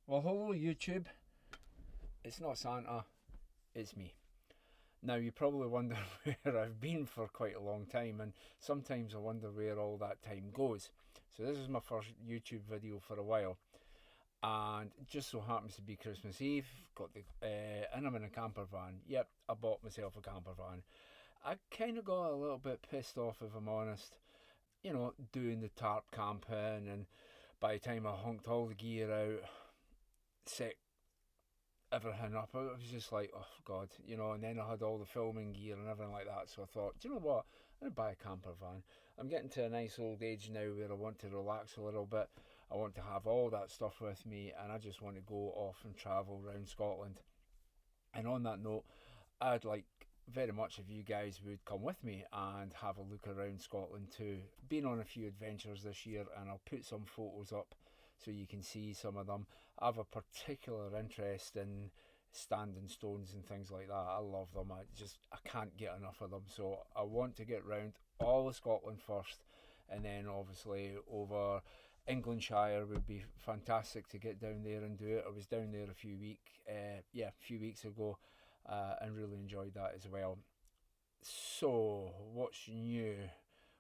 Well, hello YouTube. It's not Santa, it's me. Now, you probably wonder where I've been for quite a long time, and sometimes I wonder where all that time goes. So, this is my first YouTube video for a while, and it just so happens to be Christmas Eve. And I'm in a camper van. Yep, I bought myself a camper van. I kind of got a little bit pissed off, if I'm honest. Doing the tarp camping, and by the time I honked all the gear out, set everything up, I was just like, oh god, and then I had all the filming gear and everything like that. So I thought, do you know what? I'm gonna buy a camper van. I'm getting to a nice old age now where I want to relax a little bit. I want to have all that stuff with me, and I just want to go off and travel around Scotland. And on that note, I'd like very much if you guys would come with me and have a look around Scotland too. Been on a few adventures this year, and I'll put some photos up so you can see some of them. I have a particular interest in standing stones and things like that. I love them. I can't get enough of them. So I want to get round all of Scotland first, and then obviously over Englandshire would be fantastic to get down there and do it. I was down there a few weeks ago, and really enjoyed that as well. So what's new?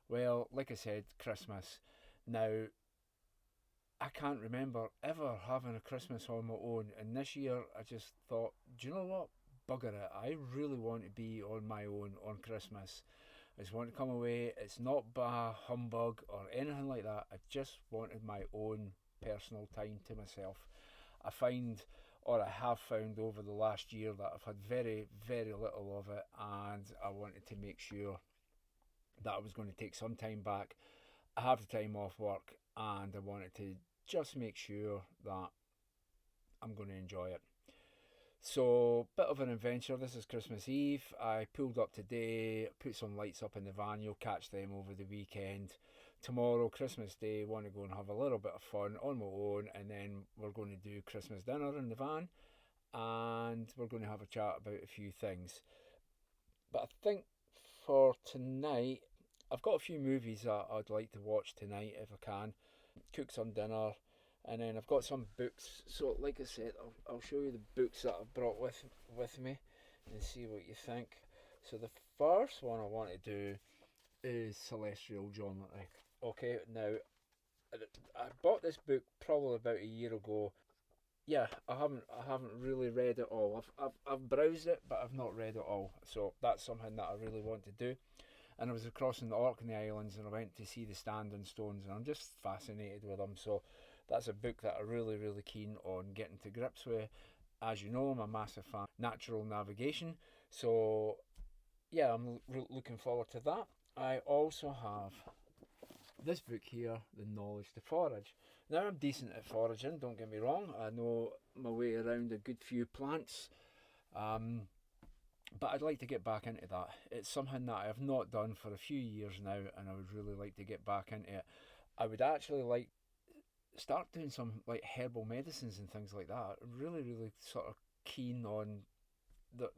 Well, like I said, Christmas. Now, I can't remember ever having a Christmas on my own, and this year I just thought, do you know what? Bugger it. I really want to be on my own on Christmas. I just want to come away. It's not bah humbug or anything like that. I just wanted my own personal time to myself. I find, or I have found over the last year, that I've had very, very little of it, and I wanted to make sure that I was going to take some time back. I have the time off work, and I wanted to just make sure that I'm going to enjoy it. So, bit of an adventure. This is Christmas Eve. I pulled up today, put some lights up in the van. You'll catch them over the weekend. Tomorrow, Christmas Day, want to go and have a little bit of fun on my own, and then we're going to do Christmas dinner in the van, and we're going to have a chat about a few things. But I think for tonight, I've got a few movies that I'd like to watch tonight if I can. Cook some dinner, and then I've got some books. So, like I said, I'll show you the books that I've brought with me, and see what you think. So the first one I want to do is Celestial Geometry. Okay, now I bought this book probably about a year ago. Yeah, I haven't really read it all. I've browsed it, but I've not read it all. So that's something that I really want to do. And I was crossing the Orkney Islands, and I went to see the standing stones, and I'm just fascinated with them. So that's a book that I'm really, really keen on getting to grips with. As you know, I'm a massive fan of natural navigation, so yeah, I'm looking forward to that. I also have this book here, The Knowledge to Forage. Now, I'm decent at foraging, don't get me wrong. I know my way around a good few plants. But I'd like to get back into that. It's something that I have not done for a few years now, and I would really like to get back into it. I would actually like start doing some like herbal medicines and things like that. I'm really, really sort of keen on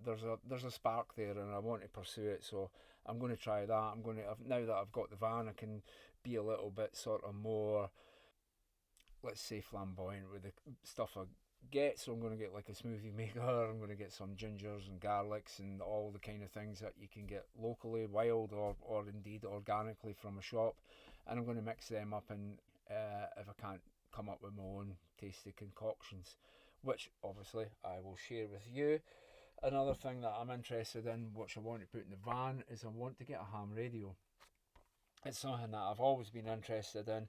there's a spark there, and I want to pursue it. So I'm going to try that. Now that I've got the van, I can be a little bit sort of more, let's say, flamboyant with the stuff I get. So I'm going to get like a smoothie maker. I'm going to get some gingers and garlics and all the kind of things that you can get locally, wild or indeed organically from a shop, and I'm going to mix them up, and if I can't come up with my own tasty concoctions, which obviously I will share with you. Another thing that I'm interested in, which I want to put in the van, is I want to get a ham radio. It's something that I've always been interested in,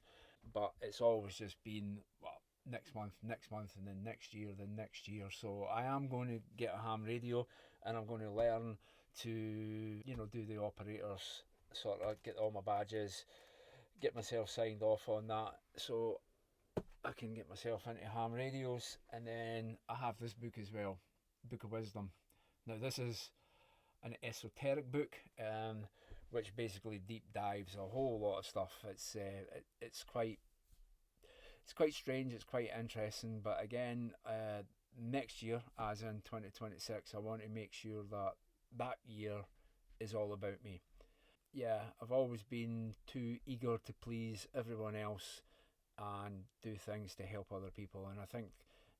but it's always just been, well, next month, and then next year, then next year. So I am going to get a ham radio, and I'm going to learn to, do the operators, sort of get all my badges, get myself signed off on that, so I can get myself into ham radios. And then I have this book as well, Book of Wisdom. Now, this is an esoteric book, which basically deep dives a whole lot of stuff. It's quite strange. It's quite interesting. But again, next year, as in 2026, I want to make sure that year is all about me. Yeah, I've always been too eager to please everyone else and do things to help other people, and I think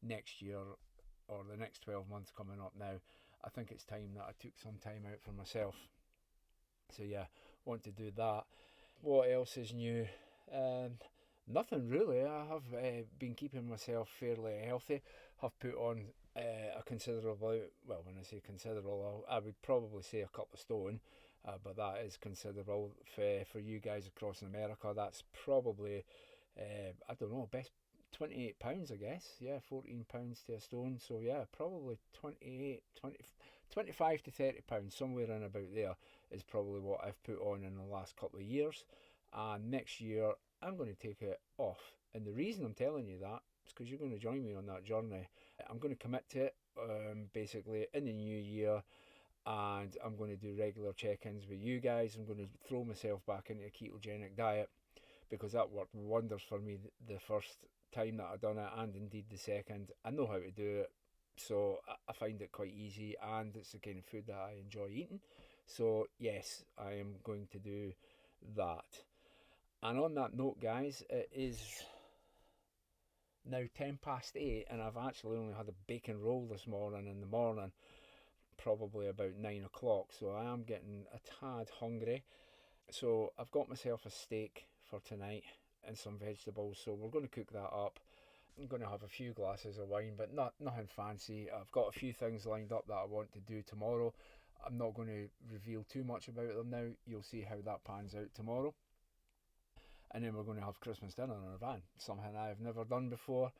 next year or the next 12 months coming up now, I think it's time that I took some time out for myself. So yeah, want to do that. What else is new? Nothing really. I have been keeping myself fairly healthy. Have put on a considerable, well, when I say considerable, I would probably say a couple of stone, but that is considerable for you guys across America. That's probably, I don't know, best £28, I guess. Yeah, £14 to a stone. So yeah, probably 28, 20, 25 to £30, somewhere in about there is probably what I've put on in the last couple of years. And next year I'm going to take it off. And the reason I'm telling you that is because you're going to join me on that journey. I'm going to commit to it basically in the new year, and I'm going to do regular check-ins with you guys. I'm going to throw myself back into a ketogenic diet because that worked wonders for me the first time that I've done it, and indeed the second. I know how to do it, so I find it quite easy, and it's the kind of food that I enjoy eating. So yes, I am going to do that. And on that note, guys, it is now 8:10, and I've actually only had a bacon roll this morning in the morning, probably about 9 o'clock, so I am getting a tad hungry. So I've got myself a steak for tonight and some vegetables, so we're going to cook that up. I'm going to have a few glasses of wine, but nothing fancy. I've got a few things lined up that I want to do tomorrow. I'm not going to reveal too much about them now. You'll see how that pans out tomorrow. And then we're going to have Christmas dinner in our van, something I've never done before,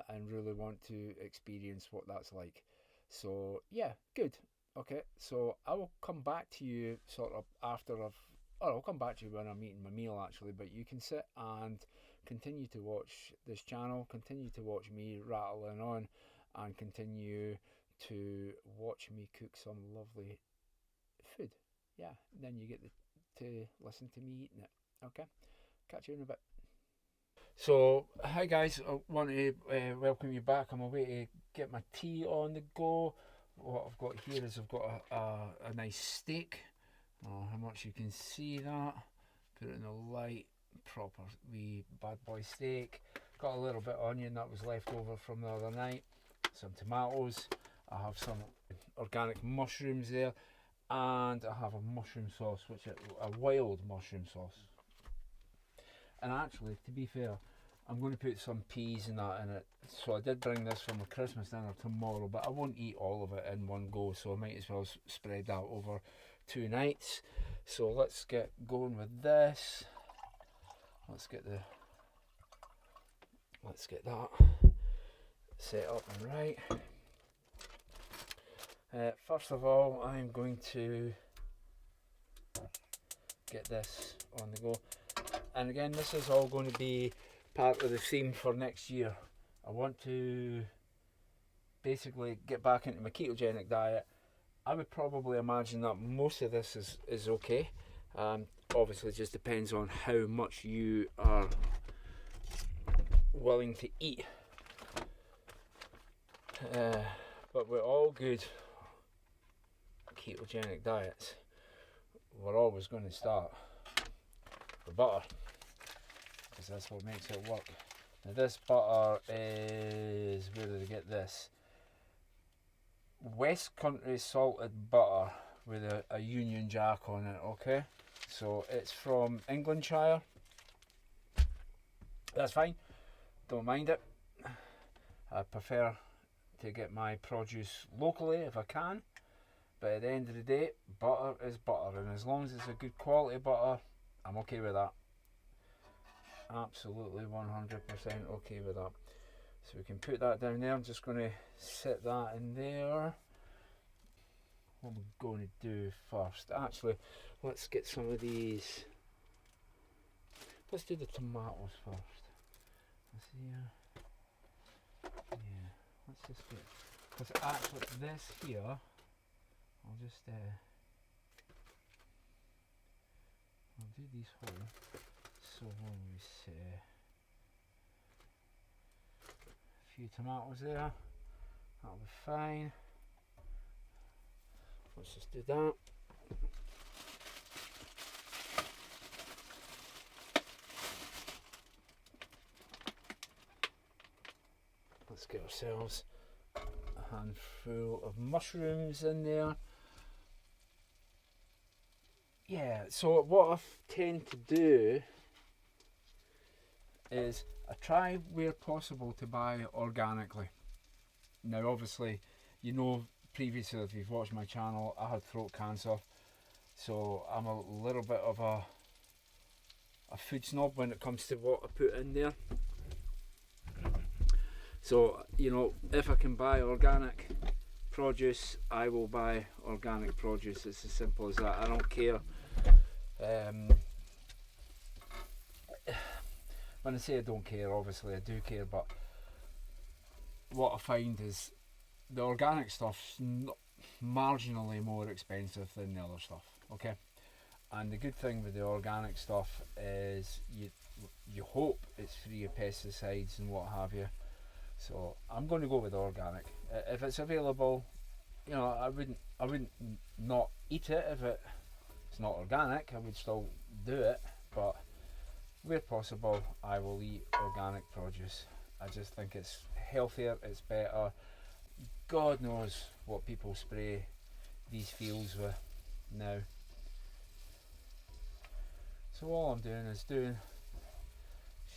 and really want to experience what that's like. So yeah, good. Okay, so I will come back to you sort of after I'll come back to you when I'm eating my meal actually, but you can sit and continue to watch this channel, continue to watch me rattling on, and continue to watch me cook some lovely food. Yeah, then you get to listen to me eating it. Okay, catch you in a bit. So, hi guys, I want to welcome you back. I'm away to get my tea on the go. What I've got here is I've got a nice steak. Oh, how much you can see that. Put it in the light, proper wee bad boy steak. Got a little bit of onion that was left over from the other night. Some tomatoes. I have some organic mushrooms there. And I have a mushroom sauce, which is a wild mushroom sauce. And actually, to be fair, I'm going to put some peas and that in it. So I did bring this for my Christmas dinner tomorrow, but I won't eat all of it in one go, so I might as well spread that over 2 nights. So let's get going with this. Let's get that set up and right. First of all, I'm going to get this on the go. And again, this is all going to be part of the theme for next year. I want to basically get back into my ketogenic diet. I would probably imagine that most of this is okay. Obviously, it just depends on how much you are willing to eat. But we're all good ketogenic diets. We're always going to start with butter, because that's what makes it work. Now this butter is, where did I get this? West Country salted butter with a Union Jack on it, okay? So it's from Englandshire. That's fine, don't mind it. I prefer to get my produce locally if I can, but at the end of the day, butter is butter, and as long as it's a good quality butter, I'm okay with that. Absolutely 100% okay with that. So we can put that down there. I'm just going to set that in there. What we're going to do first, actually, let's get some of these. Let's do the tomatoes first. Let's see here. Yeah, let's just get, because actually this here, I'll just I'll do these whole. So when we say a few tomatoes there, that'll be fine. Let's just do that. get ourselves a handful of mushrooms in there. Yeah, so what I tend to do is I try where possible to buy organically. Now obviously, you know, previously if you've watched my channel, I had throat cancer, so I'm a little bit of a food snob when it comes to what I put in there. So, you know, if I can buy organic produce, I will buy organic produce. It's as simple as that. I don't care. When I say I don't care, obviously I do care, but what I find is the organic stuff's marginally more expensive than the other stuff, okay? And the good thing with the organic stuff is you hope it's free of pesticides and what have you. So I'm going to go with organic. If it's available, you know, I wouldn't not eat it if it's not organic. I would still do it, but where possible, I will eat organic produce. I just think it's healthier, it's better. God knows what people spray these fields with now. So all I'm doing is doing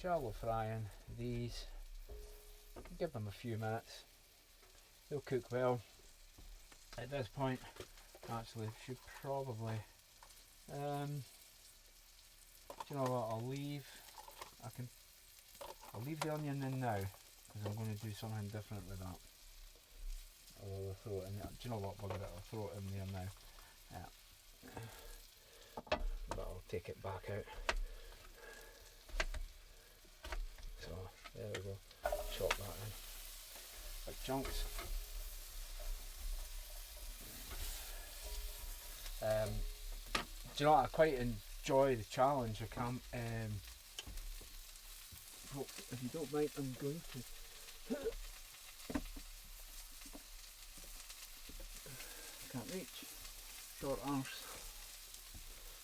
shallow frying these. Give them a few minutes. They'll cook well. At this point, actually, should probably. Do you know what? I'll leave the onion in now because I'm going to do something different with that. I'll throw it in there. Do you know what? I'll throw it in there now. Yeah. But I'll take it back out. So there we go. Chop that in. Big chunks. Do you know what? I quite enjoy the challenge. I can't. If you don't mind, I'm going to. Can't reach. Short arms.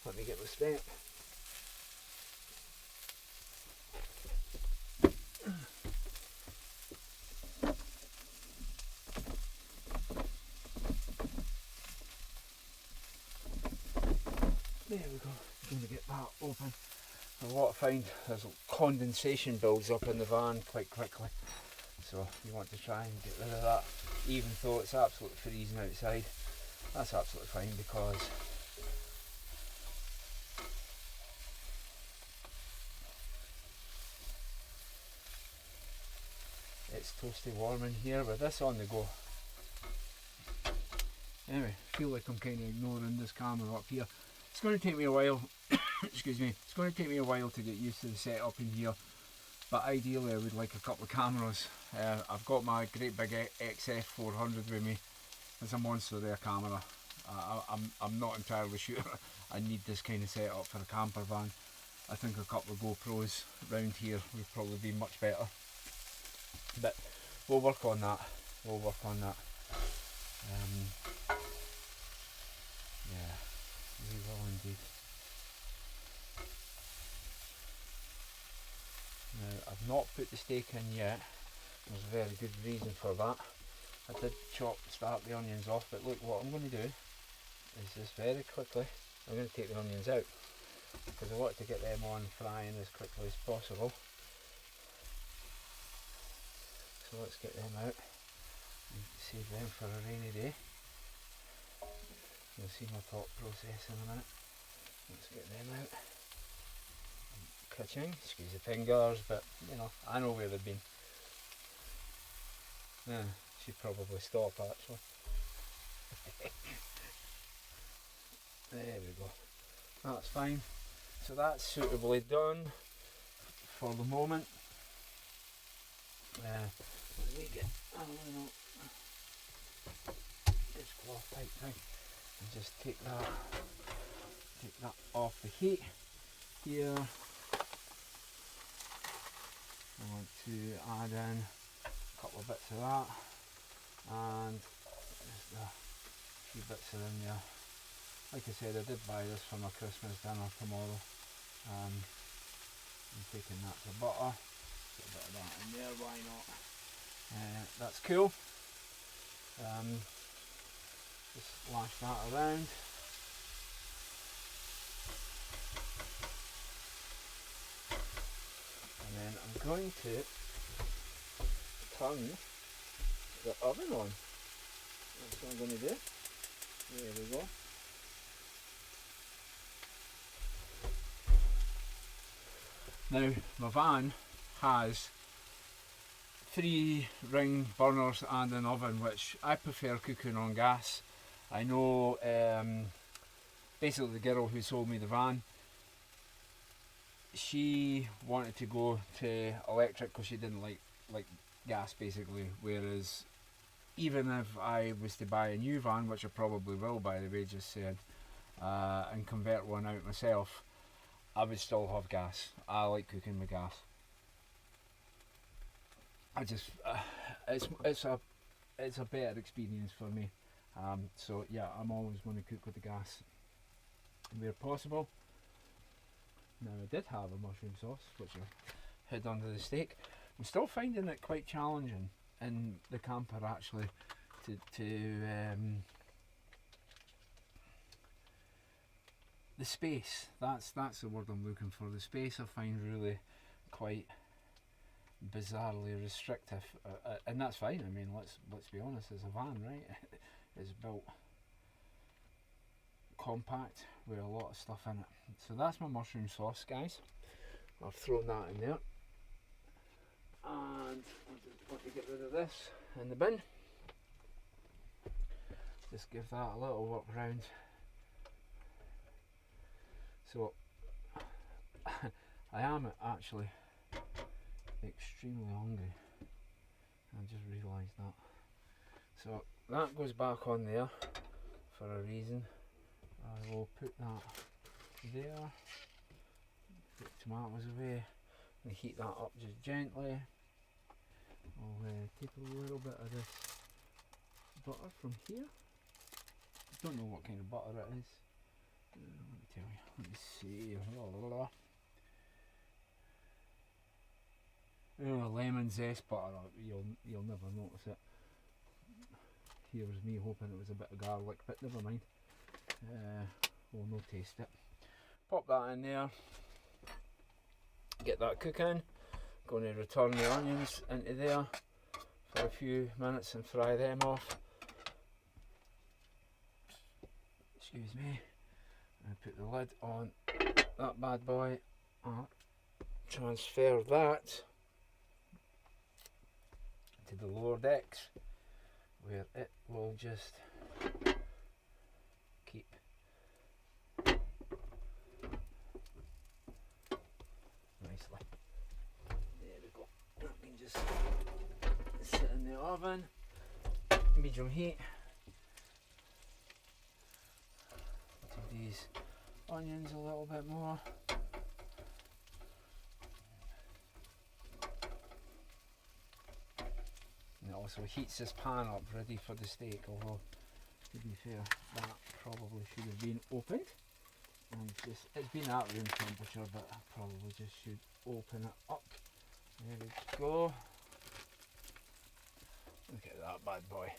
Let me get my step. There we go. I'm going to get that open. And what I find is condensation builds up in the van quite quickly. So you want to try and get rid of that, even though it's absolutely freezing outside. That's absolutely fine because it's toasty warm in here with this on the go. Anyway, I feel like I'm kind of ignoring this camera up here. It's going to take me a while, excuse me, it's going to take me a while to get used to the setup in here, but ideally I would like a couple of cameras. I've got my great big XF400 with me. It's a monster there camera. I'm not entirely sure I need this kind of setup for a camper van. I think a couple of GoPros around here would probably be much better. But we'll work on that. We'll work on that. Yeah, we will indeed. Now I've not put the steak in yet. There's a very good reason for that. I did start the onions off, but look, what I'm going to do is just very quickly, I'm going to take the onions out because I want to get them on frying as quickly as possible. So let's get them out and save them for a rainy day. You'll see my thought process in a minute. Let's get them out. Catching, squeeze the fingers, but you know, I know where they've been. Yeah, should probably stop actually. There we go. That's fine. So that's suitably done for the moment. Let me get this cloth type thing and just take that off the heat here. I want to add in a couple of bits of that and just a few bits of in there. Like I said, I did buy this for my Christmas dinner tomorrow. I'm taking that to butter. Put a bit of that in there, why not? That's cool. Just lash that around. And then I'm going to turn the oven on. That's what I'm going to do. There we go. Now my van has 3 ring burners and an oven, which I prefer cooking on gas. I know basically the girl who sold me the van, she wanted to go to electric because she didn't like gas basically, whereas even if I was to buy a new van, which I probably will by the way, just saying, and convert one out myself, I would still have gas. I like cooking with gas. I just it's a better experience for me. So yeah, I'm always going to cook with the gas where possible. Now I did have a mushroom sauce, which I hid under the steak. I'm still finding it quite challenging in the camper actually to the space. That's the word I'm looking for. The space I find really quite bizarrely restrictive, and that's fine. I mean, let's be honest. It's a van, right? It's built compact with a lot of stuff in it. So that's my mushroom sauce, guys. I've thrown that in there, and I just want to get rid of this in the bin. Just give that a little walk round. So I am actually extremely hungry. I just realised that. So that goes back on there for a reason. I will put that there. Put tomatoes away and heat that up just gently. I'll take a little bit of this butter from here. I don't know what kind of butter it is. Let me tell you. Let me see. Oh, lemon zest butter. You'll never notice it. Here was me hoping it was a bit of garlic, but never mind. We'll no taste it. Pop that in there. Get that cooking. Going to return the onions into there for a few minutes and fry them off. Excuse me. And put the lid on that bad boy. Transfer that to the lower decks, where it will just keep nicely. There we go. That can just sit in the oven, medium heat. Do these onions a little bit more. And it also heats this pan up ready for the steak, although to be fair that probably should have been opened, and it's been at room temperature, but I probably just should open it up. There we go. Look at that bad boy.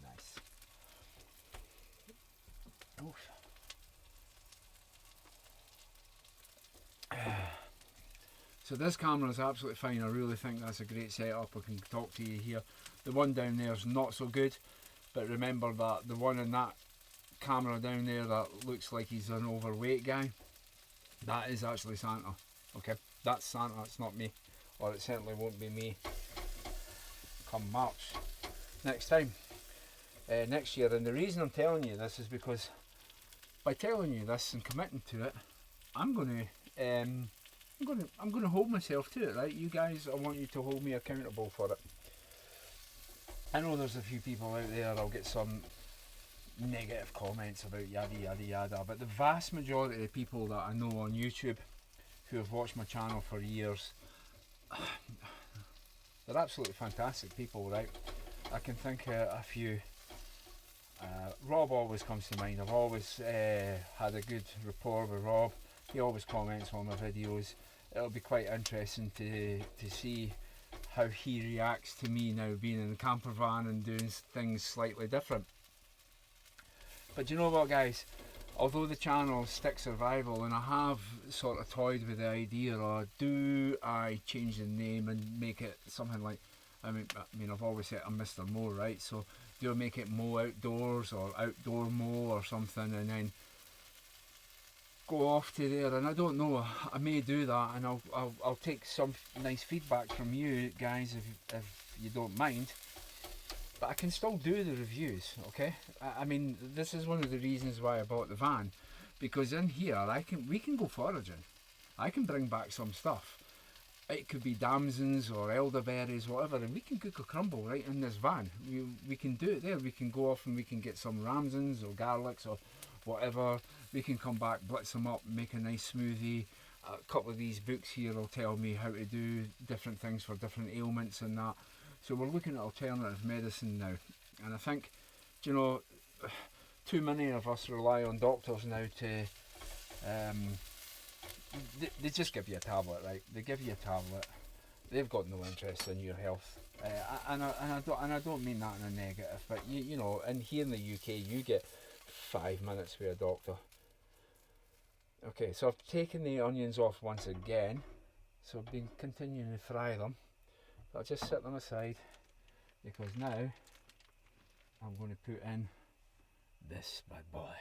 Nice. Oof. So this camera is absolutely fine. I really think that's a great setup. I can talk to you here. The one down there is not so good, but remember that the one in that camera down there that looks like he's an overweight guy, that is actually Santa. Okay, that's Santa, it's not me, or it certainly won't be me come March next time, next year. And the reason I'm telling you this is because by telling you this and committing to it, I'm going to hold myself to it, right? You guys, I want you to hold me accountable for it. I know there's a few people out there, I'll get some negative comments about yada yada yada, but the vast majority of people that I know on YouTube who have watched my channel for years, they're absolutely fantastic people, right? I can think of a few. Rob always comes to mind. I've always had a good rapport with Rob. He always comments on my videos. It'll be quite interesting to see how he reacts to me now being in the camper van and doing things slightly different. But you know what, guys? Although the channel is Stick Survival, and I have sort of toyed with the idea, or do I change the name and make it something like, I mean I've always said I'm Mr. Mo, right? So do I make it Mo Outdoors or Outdoor Mo or something, and then go off to there? And I don't know, I may do that, and I'll take some nice feedback from you guys if you don't mind. But I can still do the reviews, okay? I mean, this is one of the reasons why I bought the van, because in here we can go foraging. I can bring back some stuff. It could be damsons or elderberries, whatever, and we can cook a crumble right in this van. We can do it there. We can go off and we can get some ramsons or garlics or whatever. We can come back, blitz them up, make a nice smoothie. A couple of these books here will tell me how to do different things for different ailments and that. So we're looking at alternative medicine now, and I think, you know, too many of us rely on doctors now to, they just give you a tablet, right? They give you a tablet. They've got no interest in your health, and I don't mean that in a negative. But you know, and here in the UK, you get 5 minutes with a doctor. Okay, so I've taken the onions off once again, so I've been continuing to fry them. I'll just set them aside, because now I'm going to put in this bad boy.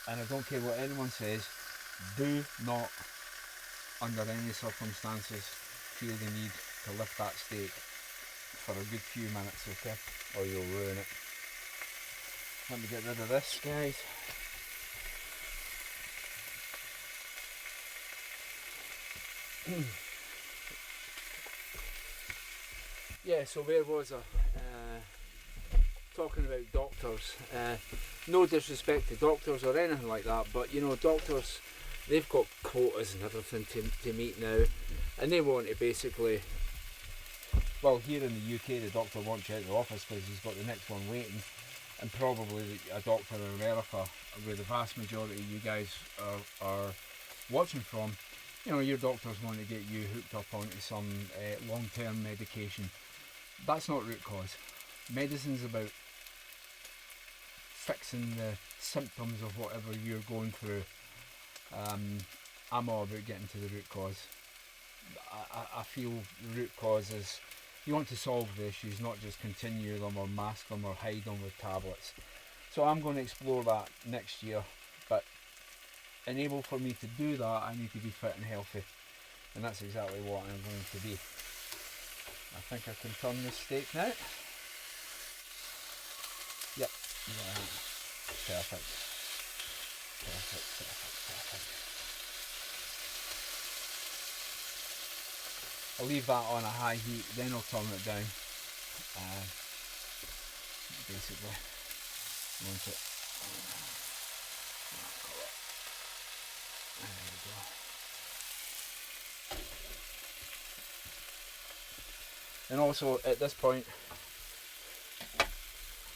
And I don't care what anyone says, do not under any circumstances feel the need to lift that steak for a good few minutes, okay, or you'll ruin it. Let me get rid of this, guys. Yeah, so where was I? Talking about doctors. No disrespect to doctors or anything like that, but you know, doctors, they've got quotas and everything to meet now, and they want to basically, well, here in the UK the doctor wants you out of the office because he's got the next one waiting, and probably a doctor in America, where the vast majority of you guys are watching from, you know, your doctors want to get you hooked up onto some long-term medication. That's not root cause. Medicine's about fixing the symptoms of whatever you're going through. I'm all about getting to the root cause. I feel the root cause is you want to solve the issues, not just continue them or mask them or hide them with tablets. So I'm going to explore that next year, but enable for me to do that, I need to be fit and healthy, and that's exactly what I'm going to be. I think I can turn this steak now. Yep, perfect. I'll leave that on a high heat, then I'll turn it down. Basically, want it. There we go. And also at this point,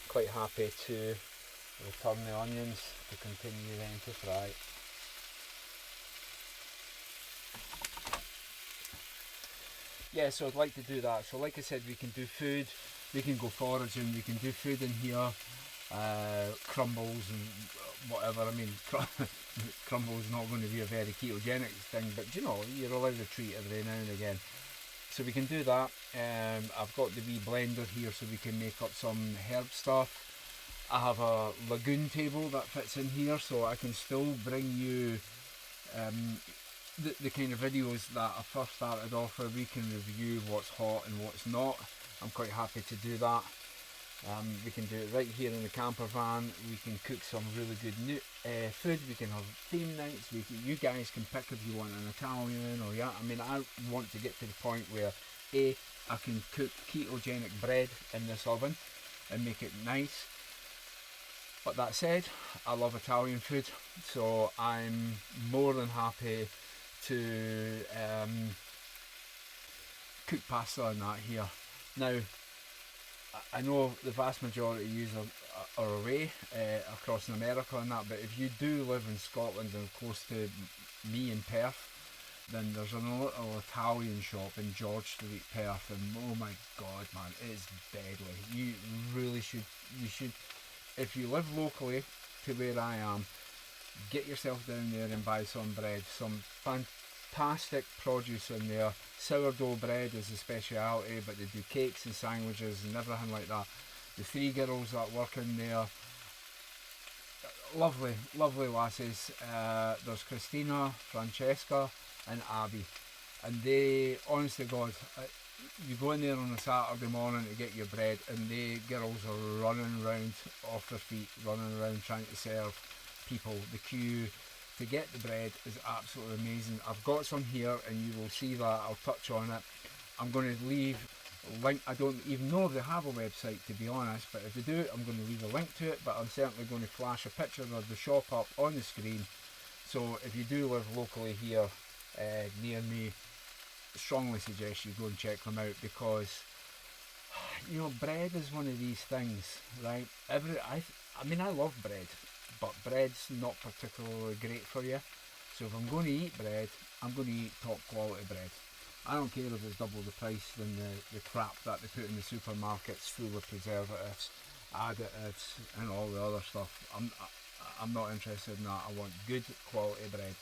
quite happy to return the onions to continue then to fry. Yeah, so I'd like to do that. So like I said, we can do food, we can go foraging, we can do food in here, crumbles and whatever. I mean, crumble is not going to be a very ketogenic thing, but you know, you're allowed to treat every now and again. So we can do that. I've got the wee blender here so we can make up some herb stuff. I have a lagoon table that fits in here, so I can still bring you the kind of videos that I first started off with. We can review what's hot and what's not. I'm quite happy to do that. We can do it right here in the camper van. We can cook some really good food. We can have theme nights. You guys can pick if you want an Italian or yeah. I mean, I want to get to the point where I can cook ketogenic bread in this oven and make it nice. But that said, I love Italian food, so I'm more than happy to cook pasta and that here. Now, I know the vast majority of you are away across in America and that, but if you do live in Scotland and close to me in Perth, then there's a little Italian shop in George Street, Perth, and oh my god, man, it is deadly. You really should, if you live locally to where I am, get yourself down there and buy some bread. Some fantastic produce in there. Sourdough bread is a speciality, but they do cakes and sandwiches and everything like that. The three girls that work in there, lovely, lovely lasses. There's Christina, Francesca and Abby, and they, honest to God, you go in there on a Saturday morning to get your bread and the girls are running around off their feet, running around trying to serve people. The queue to get the bread is absolutely amazing. I've got some here and you will see that. I'll touch on it. I'm going to leave a link. I don't even know if they have a website, to be honest, but if they do, I'm going to leave a link to it, but I'm certainly going to flash a picture of the shop up on the screen. So if you do live locally here near me, strongly suggest you go and check them out, because you know, bread is one of these things, right? I mean, I love bread, but bread's not particularly great for you. So if I'm going to eat bread, I'm going to eat top quality bread. I don't care if it's double the price than the crap that they put in the supermarkets full of preservatives, additives and all the other stuff. I'm not interested in that. I want good quality bread.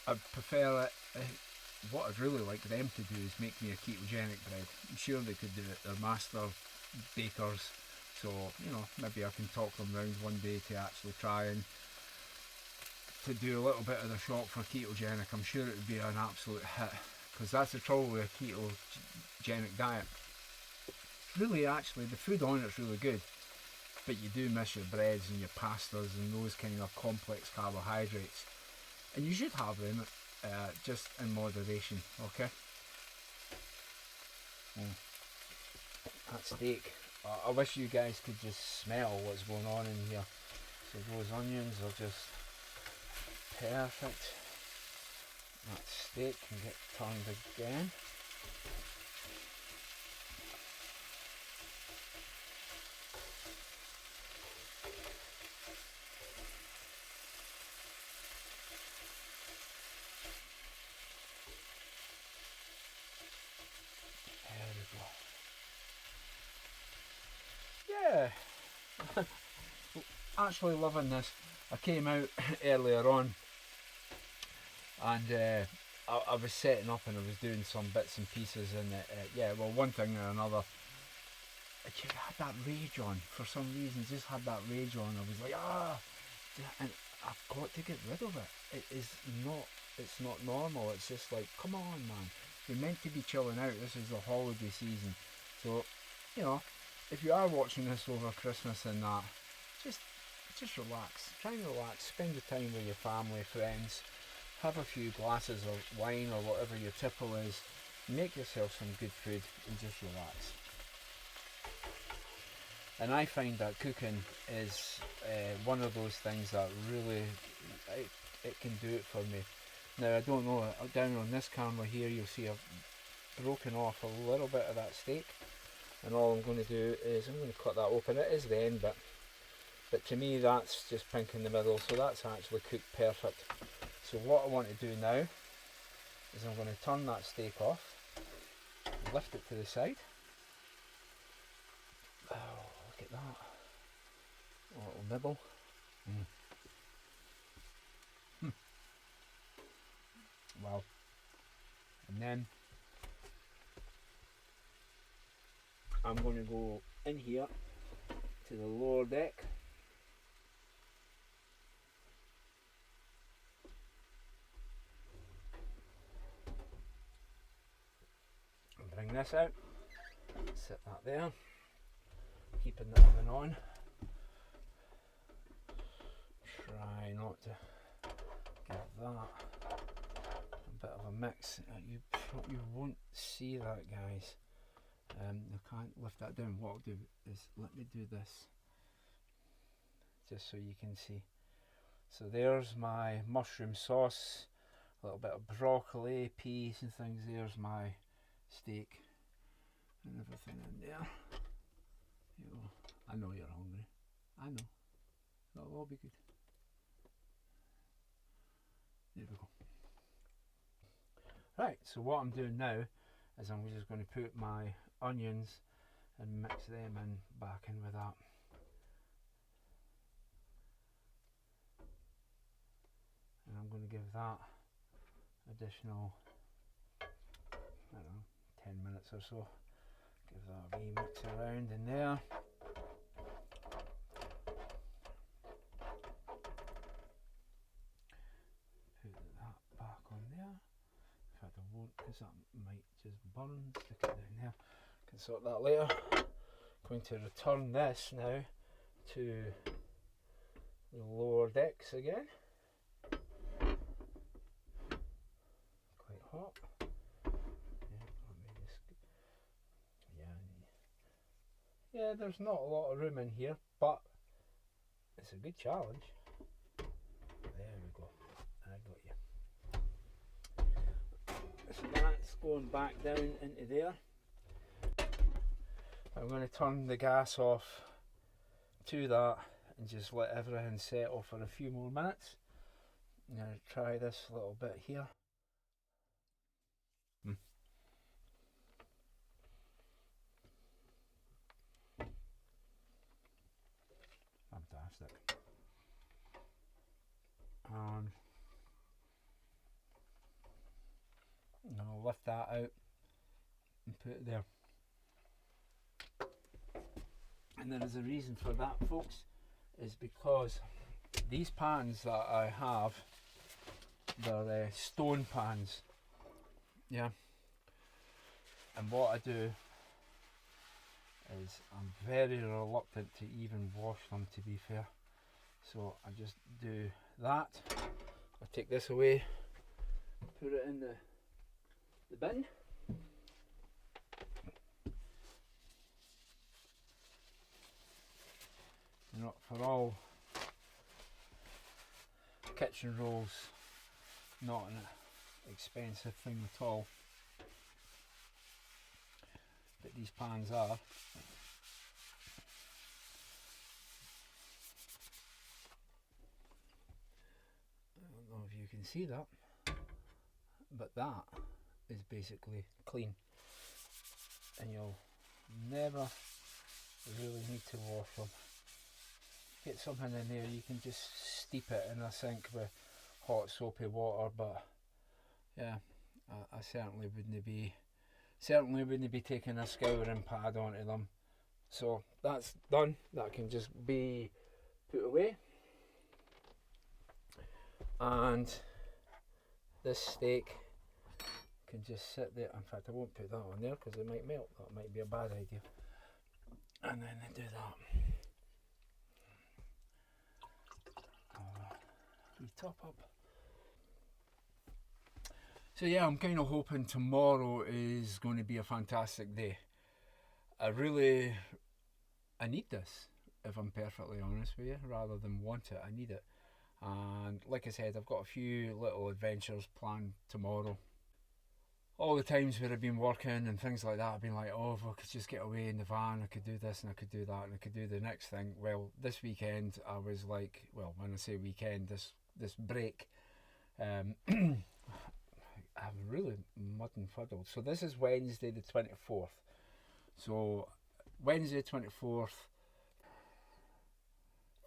I prefer it. What I'd really like them to do is make me a ketogenic bread. I'm sure they could do it. They're master bakers, so you know, maybe I can talk them round one day to actually try and to do a little bit of the shop for ketogenic. I'm sure it would be an absolute hit, because that's the trouble with a ketogenic diet. Really, actually, the food on it's really good, but you do miss your breads and your pastas and those kind of complex carbohydrates, and you should have them just in moderation, okay? That steak, I wish you guys could just smell what's going on in here. So those onions are just perfect. That steak can get turned again. Yeah, actually loving this. I came out earlier on and I was setting up and I was doing some bits and pieces, and yeah, well, one thing or another, I just had that rage on for some reason. Just had that rage on. I was like, and I've got to get rid of it. It's not normal. It's just like, come on, man, you're meant to be chilling out. This is the holiday season, so you know, if you are watching this over Christmas and that, just relax. Try and relax. Spend the time with your family, friends. Have a few glasses of wine or whatever your tipple is. Make yourself some good food and just relax. And I find that cooking is one of those things that really, it can do it for me. Now, I don't know, down on this camera here you'll see I've broken off a little bit of that steak, and all I'm going to do is I'm going to cut that open. It is the end bit, but to me that's just pink in the middle, so that's actually cooked perfect. So what I want to do now is I'm going to turn that steak off, lift it to the side. Oh, look at that, a little nibble. Wow. And then I'm going to go in here to the lower deck. And bring this out. Set that there. Keeping the oven on. Try not to give that a bit of a mix. You won't see that, guys. I can't lift that down. What I'll do is let me do this just so you can see. So there's my mushroom sauce, a little bit of broccoli, peas and things. There's my steak and everything in there. You know, I know you're hungry. I know. That'll all be good. There we go. Right, so what I'm doing now is I'm just going to put my onions and mix them in back in with that. And I'm going to give that additional, I don't know, 10 minutes or so. Give that a wee mix around in there. Put that back on there. In fact I won't, because that might just burn. Stick it down there. Can sort that later. Going to return this now to the lower decks again. Quite hot. Yeah, there's not a lot of room in here, but it's a good challenge. There we go. I got you. So that's going back down into there. I'm going to turn the gas off to that and just let everything settle for a few more minutes. I'm going to try this little bit here. Fantastic. And I'll lift that out and put it there. And there is a reason for that, folks, is because these pans that I have, they're stone pans, yeah, and what I do is I'm very reluctant to even wash them, to be fair, so I just do that. I take this away, put it in the bin. Not for all kitchen rolls, not an expensive thing at all, but these pans are. I don't know if you can see that, but that is basically clean, and you'll never really need to wash them. Get something in there, you can just steep it in a sink with hot soapy water, but yeah, I certainly wouldn't be taking a scouring pad onto them. So that's done. That can just be put away, and this steak can just sit there. In fact, I won't put that on there because it might melt. That might be a bad idea. And then I do that. We top up. So yeah, I'm kind of hoping tomorrow is going to be a fantastic day. I need this, if I'm perfectly honest with you, rather than want it. I need it. And like I said, I've got a few little adventures planned tomorrow. All the times where I've been working and things like that, I've been like, oh, if I could just get away in the van, I could do this and I could do that and I could do the next thing. Well, this weekend I was like, well, when I say weekend, this break, I'm really mud and fuddled. So this is Wednesday the 24th. So Wednesday 24th,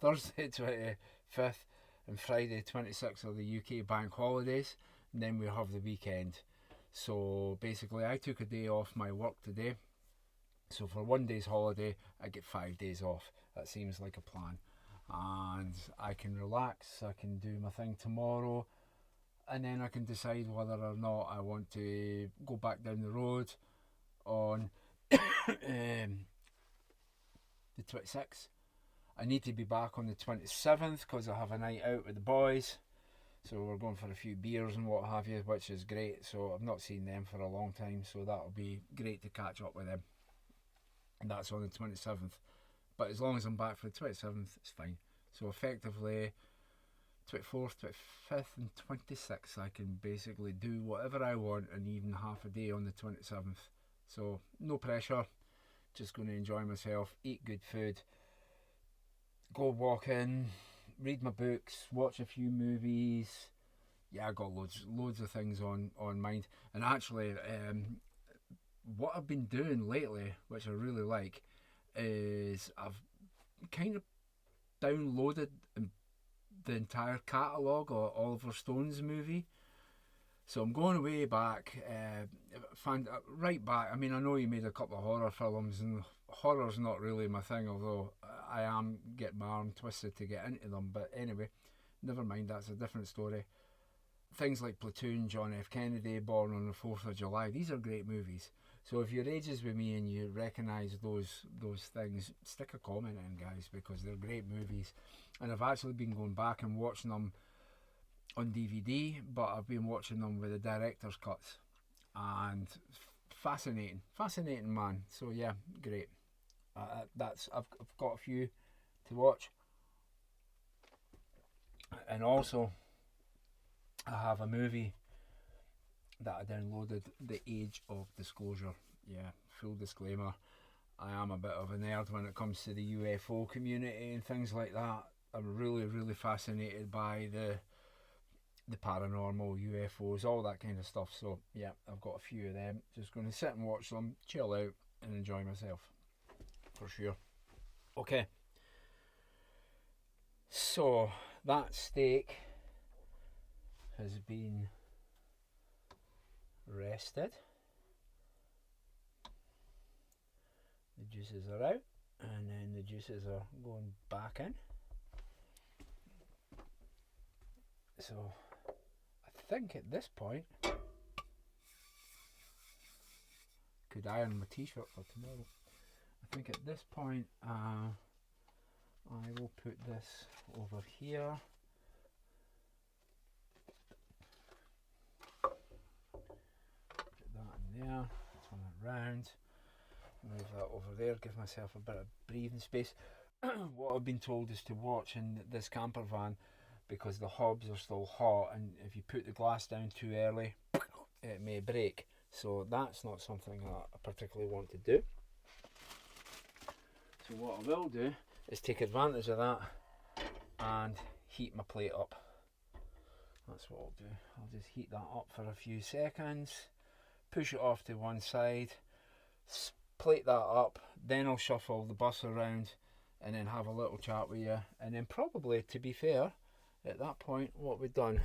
Thursday 25th and Friday 26th are the UK bank holidays, and then we have the weekend. So basically I took a day off my work today, so for one day's holiday I get 5 days off. That seems like a plan, and I can relax, I can do my thing tomorrow, and then I can decide whether or not I want to go back down the road on the 26th. I need to be back on the 27th because I have a night out with the boys. So we're going for a few beers and what have you, which is great. So I've not seen them for a long time, so that'll be great to catch up with them. And that's on the 27th. But as long as I'm back for the 27th, it's fine. So effectively, 24th, 25th and 26th, I can basically do whatever I want, and even half a day on the 27th. So no pressure, just going to enjoy myself, eat good food, go walking, read my books, watch a few movies, yeah, I got loads of things on mind. And actually, what I've been doing lately, which I really like, is I've kind of downloaded the entire catalogue of Oliver Stone's movie. So I'm going way back, right back. I mean, I know he made a couple of horror films, and horror's not really my thing, although I am getting my arm twisted to get into them. But anyway, never mind, that's a different story. Things like Platoon, John F. Kennedy, Born on the 4th of July, these are great movies. So if you're ages with me and you recognise those things, stick a comment in, guys, because they're great movies. And I've actually been going back and watching them on DVD, but I've been watching them with the director's cuts, and fascinating man. So yeah, great. I've got a few to watch, and also I have a movie that I downloaded, The Age of Disclosure. Yeah, full disclaimer, I am a bit of a nerd when it comes to the UFO community and things like that. I'm really fascinated by the paranormal, UFOs, all that kind of stuff. So yeah, I've got a few of them. Just going to sit and watch them, chill out, and enjoy myself, for sure. Okay, so that steak has been rested. The juices are out, and then the juices are going back in. So I think at this point, could iron my t-shirt for tomorrow. I think at this point, I will put this over here. Put that in there, turn it round, move that over there, give myself a bit of breathing space. What I've been told is to watch in this camper van, because the hobs are still hot, and if you put the glass down too early, it may break. So that's not something I particularly want to do. So what I will do is take advantage of that and heat my plate up. That's what I'll do. I'll just heat that up for a few seconds, push it off to one side, plate that up, then I'll shuffle the bus around and then have a little chat with you. And then probably, to be fair, at that point, what we've done,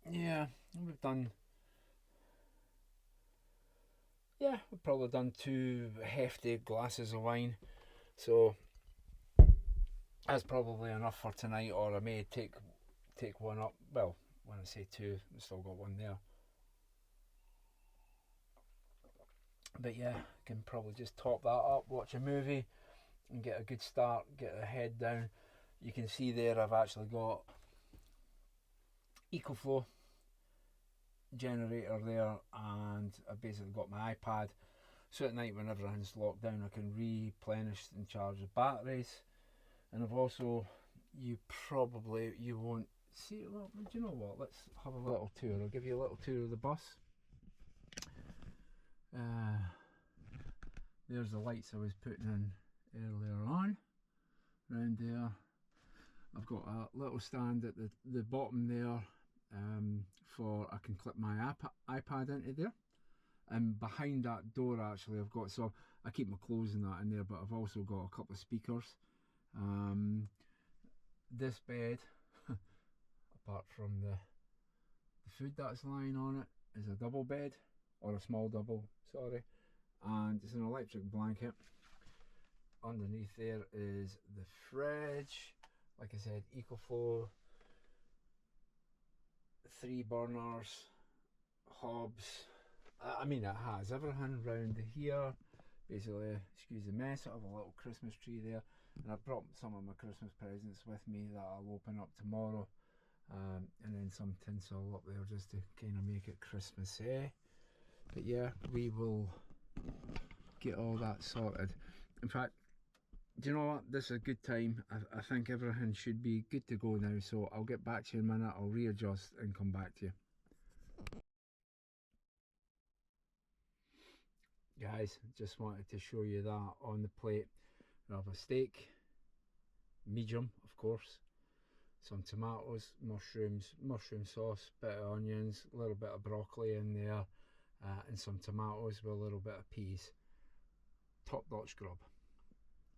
we've probably done 2 hefty glasses of wine, so that's probably enough for tonight. Or I may take one up. Well, when I say 2, I've still got one there, but yeah, I can probably just top that up, watch a movie and get a good start, get a head down. You can see there I've actually got EcoFlow generator there, and I've basically got my iPad, so at night when everything's locked down I can replenish and charge the batteries. And I've also, you won't see it. Well, do you know what, let's have a little tour. I'll give you a little tour of the bus. There's the lights I was putting in earlier on, round there. I've got a little stand at the bottom there, for I can clip my iPad into there. And behind that door actually I've got, so I keep my clothes and that in there, but I've also got a couple of speakers. This bed, apart from the food that's lying on it, is a double bed, or a small double, sorry, and it's an electric blanket. Underneath there is the fridge, like I said, EcoFlow, 3 burners, hobs. I mean, it has everything round here. Basically, excuse the mess, I have a little Christmas tree there, and I brought some of my Christmas presents with me that I'll open up tomorrow, and then some tinsel up there just to kind of make it Christmassy. But yeah, we will get all that sorted. In fact, do you know what, this is a good time. I think everything should be good to go now, so I'll get back to you in a minute. I'll readjust and come back to you. Guys, just wanted to show you that on the plate. We have a steak, medium of course, some tomatoes, mushrooms, mushroom sauce, bit of onions, a little bit of broccoli in there, and some tomatoes with a little bit of peas. Top notch grub.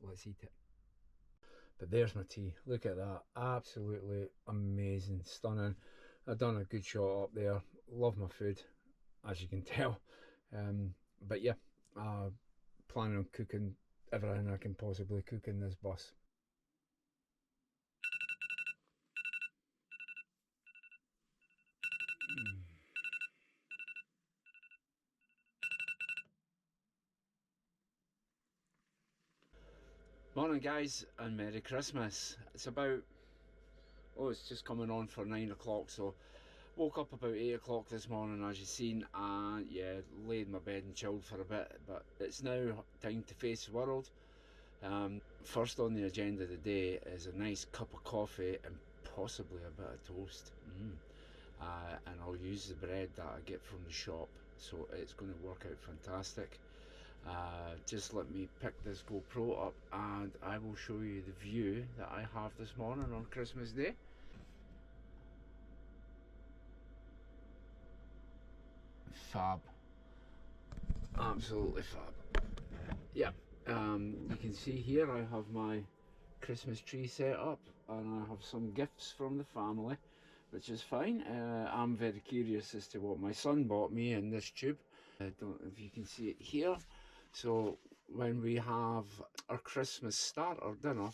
Let's eat it. But there's my tea. Look at that. Absolutely amazing. Stunning. I've done a good shot up there. Love my food, as you can tell. But yeah, planning on cooking everything I can possibly cook in this bus. Morning guys, and Merry Christmas. It's just coming on for 9 o'clock, so woke up about 8 o'clock this morning, as you've seen, and yeah, laid in my bed and chilled for a bit. But it's now time to face the world. First on the agenda of the day is a nice cup of coffee and possibly a bit of toast. And I'll use the bread that I get from the shop, so it's going to work out fantastic. Just let me pick this GoPro up and I will show you the view that I have this morning on Christmas Day. Fab. Absolutely fab. Yeah, you can see here I have my Christmas tree set up and I have some gifts from the family, which is fine. I'm very curious as to what my son bought me in this tube. I don't know if you can see it here. So when we have our Christmas starter dinner,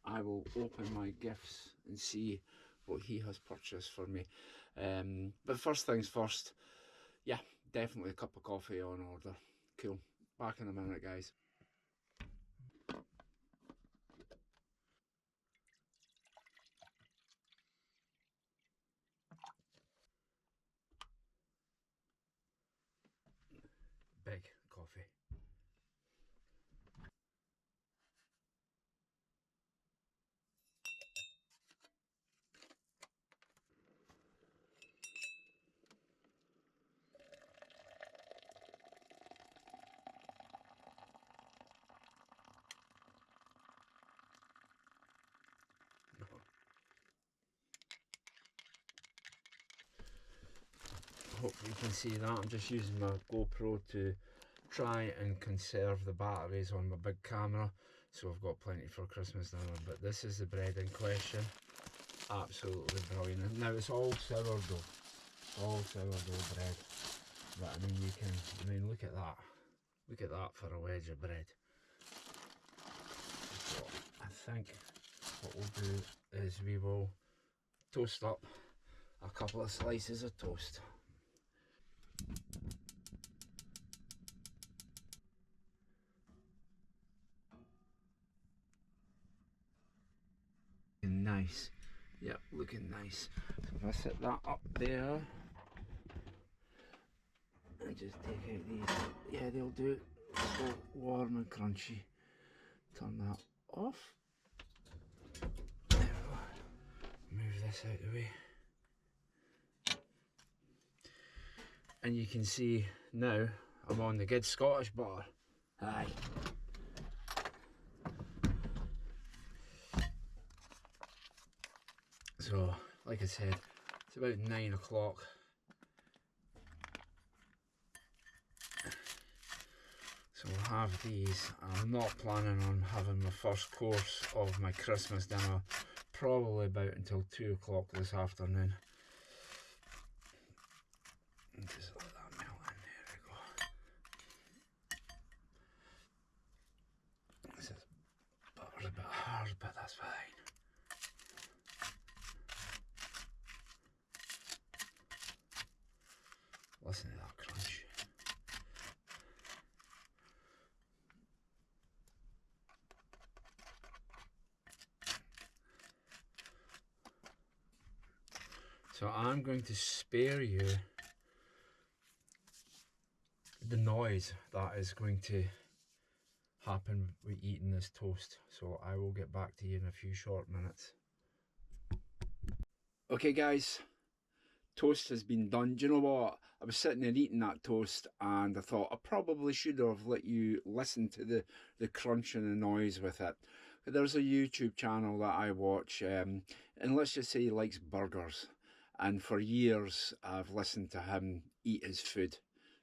I will open my gifts and see what he has purchased for me. But first things first, yeah, definitely a cup of coffee on order. Cool. Back in a minute, guys. Big coffee. Hopefully you can see that. I'm just using my GoPro to try and conserve the batteries on my big camera, so I've got plenty for Christmas dinner. But this is the bread in question. Absolutely brilliant. And now it's all sourdough. All sourdough bread. But I mean look at that. Look at that for a wedge of bread. So I think what we'll do is we will toast up a couple of slices of toast. Nice. Yep, looking nice. So if I set that up there and just take out these, yeah, they'll do it. So warm and crunchy. Turn that off. There we go. Move this out of the way. And you can see now I'm on the good Scottish butter. Aye. So, like I said, it's about 9 o'clock. So we'll have these. I'm not planning on having my first course of my Christmas dinner probably about until 2 o'clock this afternoon. And just let that melt in, there we go. This is butter's a bit hard, but that's fine. Listen to that crunch. So I'm going to spare you the noise that is going to happen with eating this toast. So I will get back to you in a few short minutes. Okay guys, toast has been done. Do you know what? I was sitting there eating that toast and I thought I probably should have let you listen to the crunch and the noise with it. There's a YouTube channel that I watch, and let's just say he likes burgers. And for years, I've listened to him eat his food.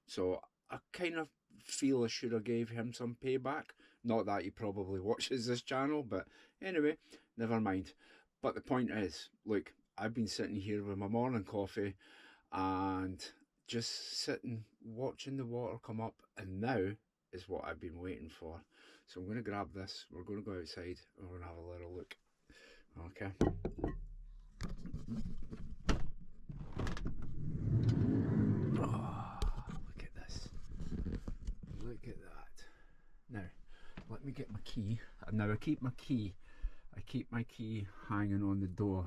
So I kind of feel I should have gave him some payback. Not that he probably watches this channel, but anyway, never mind. But the point is, look, I've been sitting here with my morning coffee and just sitting watching the water come up, and now is what I've been waiting for. So I'm going to grab this, we're going to go outside and we're going to have a little look. Okay. Oh, look at this. Look at that. Now, let me get my key. Now I keep my key hanging on the door,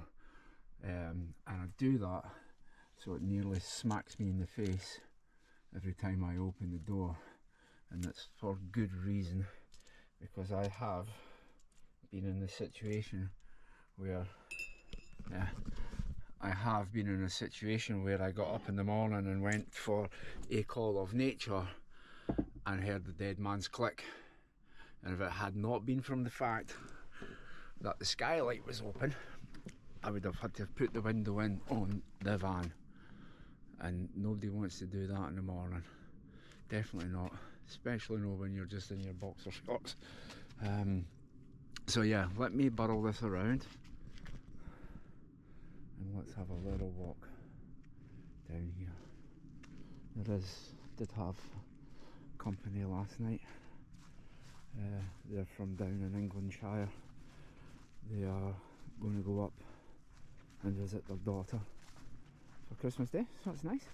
and I do that so it nearly smacks me in the face every time I open the door, and that's for good reason, because I have been in the situation where I got up in the morning and went for a call of nature and heard the dead man's click, and if it had not been from the fact that the skylight was open, I would have had to put the window in on the van, and nobody wants to do that in the morning. Definitely not, especially not when you're just in your boxer shorts. So yeah, let me burrow this around and let's have a little walk down here. Did have company last night. They're from down in Englandshire. They are going to go up and visit their daughter for Christmas Day, so it's nice.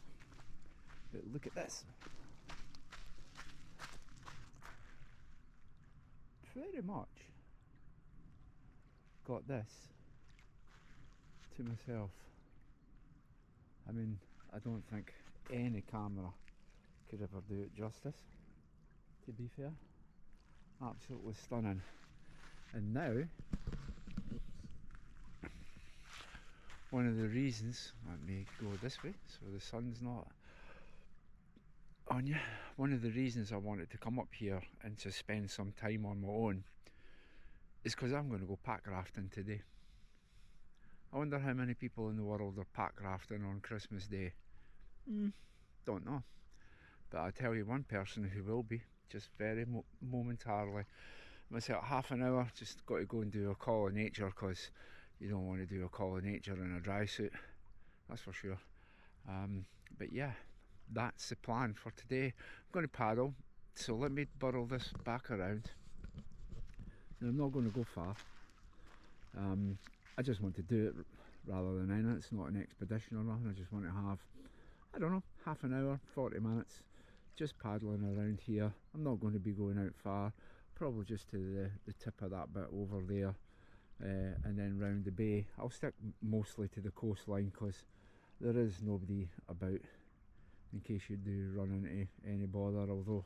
But look at this. Pretty much got this to myself. I mean, I don't think any camera could ever do it justice, to be fair. Absolutely stunning. And now, one of the reasons, let me go this way so the sun's not on you. One of the reasons I wanted to come up here and to spend some time on my own is because I'm going to go pack rafting today. I wonder how many people in the world are pack rafting on Christmas Day. Don't know. But I'll tell you one person who will be, just very momentarily. Myself, half an hour, just got to go and do a call of nature, because you don't want to do a call of nature in a dry suit, that's for sure. But yeah, that's the plan for today. I'm going to paddle, so let me burrow this back around. Now, I'm not going to go far. I just want to do it rather than in it. It's not an expedition or nothing. I just want to have, I don't know, half an hour, 40 minutes, just paddling around here. I'm not going to be going out far, probably just to the tip of that bit over there, and then round the bay. I'll stick mostly to the coastline because there is nobody about, in case you do run into any bother. Although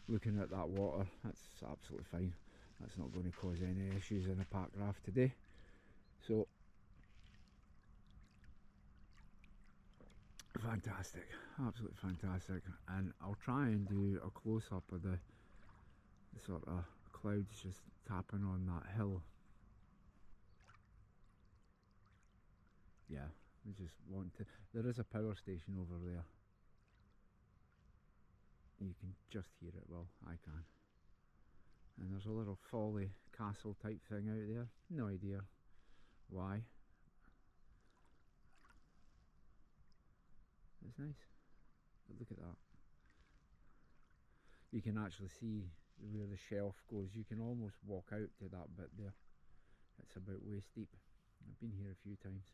looking at that water, that's absolutely fine. That's not going to cause any issues in a pack raft today. So fantastic, absolutely fantastic. And I'll try and do a close-up of the sort of clouds just tapping on that hill. Yeah, we just want to, there is a power station over there. You can just hear it, well, I can. And there's a little folly castle type thing out there, no idea why. It's nice, but look at that. You can actually see where the shelf goes. You can almost walk out to that bit there. It's about waist deep. I've been here a few times.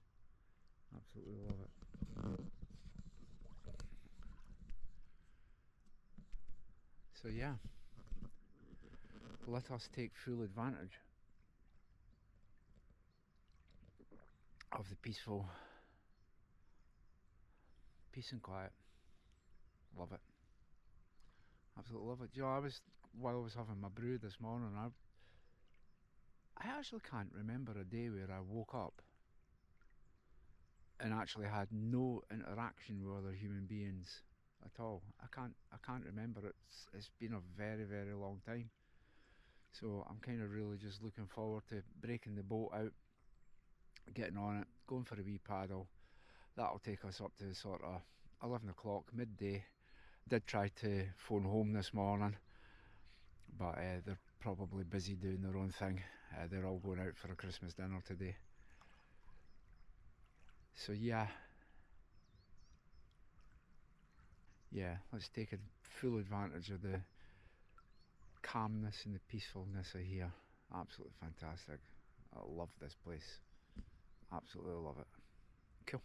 Absolutely love it. So yeah, let us take full advantage of the peace and quiet. Love it. Absolutely love it. You know, while I was having my brew this morning, I actually can't remember a day where I woke up and actually had no interaction with other human beings at all. I can't remember. It's been a very, very long time. So I'm kind of really just looking forward to breaking the boat out, getting on it, going for a wee paddle. That'll take us up to sort of 11 o'clock, midday. Did try to phone home this morning, but they're probably busy doing their own thing. They're all going out for a Christmas dinner today. So yeah, let's take full advantage of the calmness and the peacefulness of here. Absolutely fantastic. I love this place. Absolutely love it. Cool.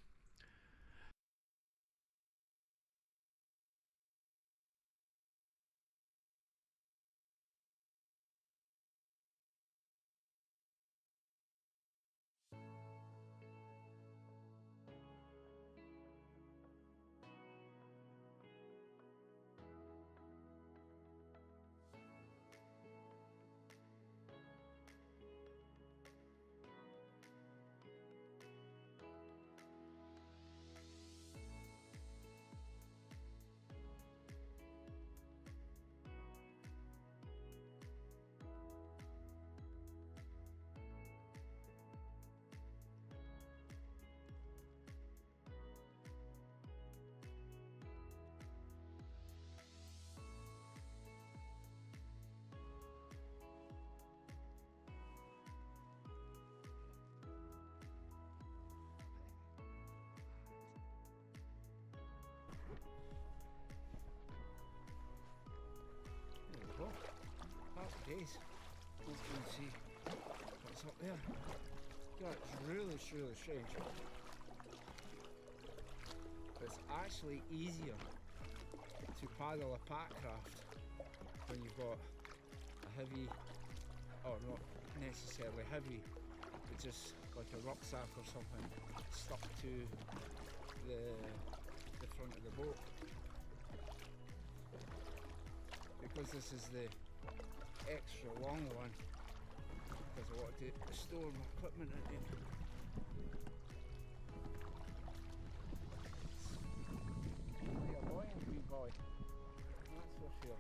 There we go. Happy days. Let's go and see what's up there. God, it's really strange. It's actually easier to paddle a packraft when you've got a heavy, or not necessarily heavy, but just like a rucksack or something stuck to the front of the boat. Because this is the extra long one, because I want to store my equipment in it. Really a buoyant wee boy, that's for sure.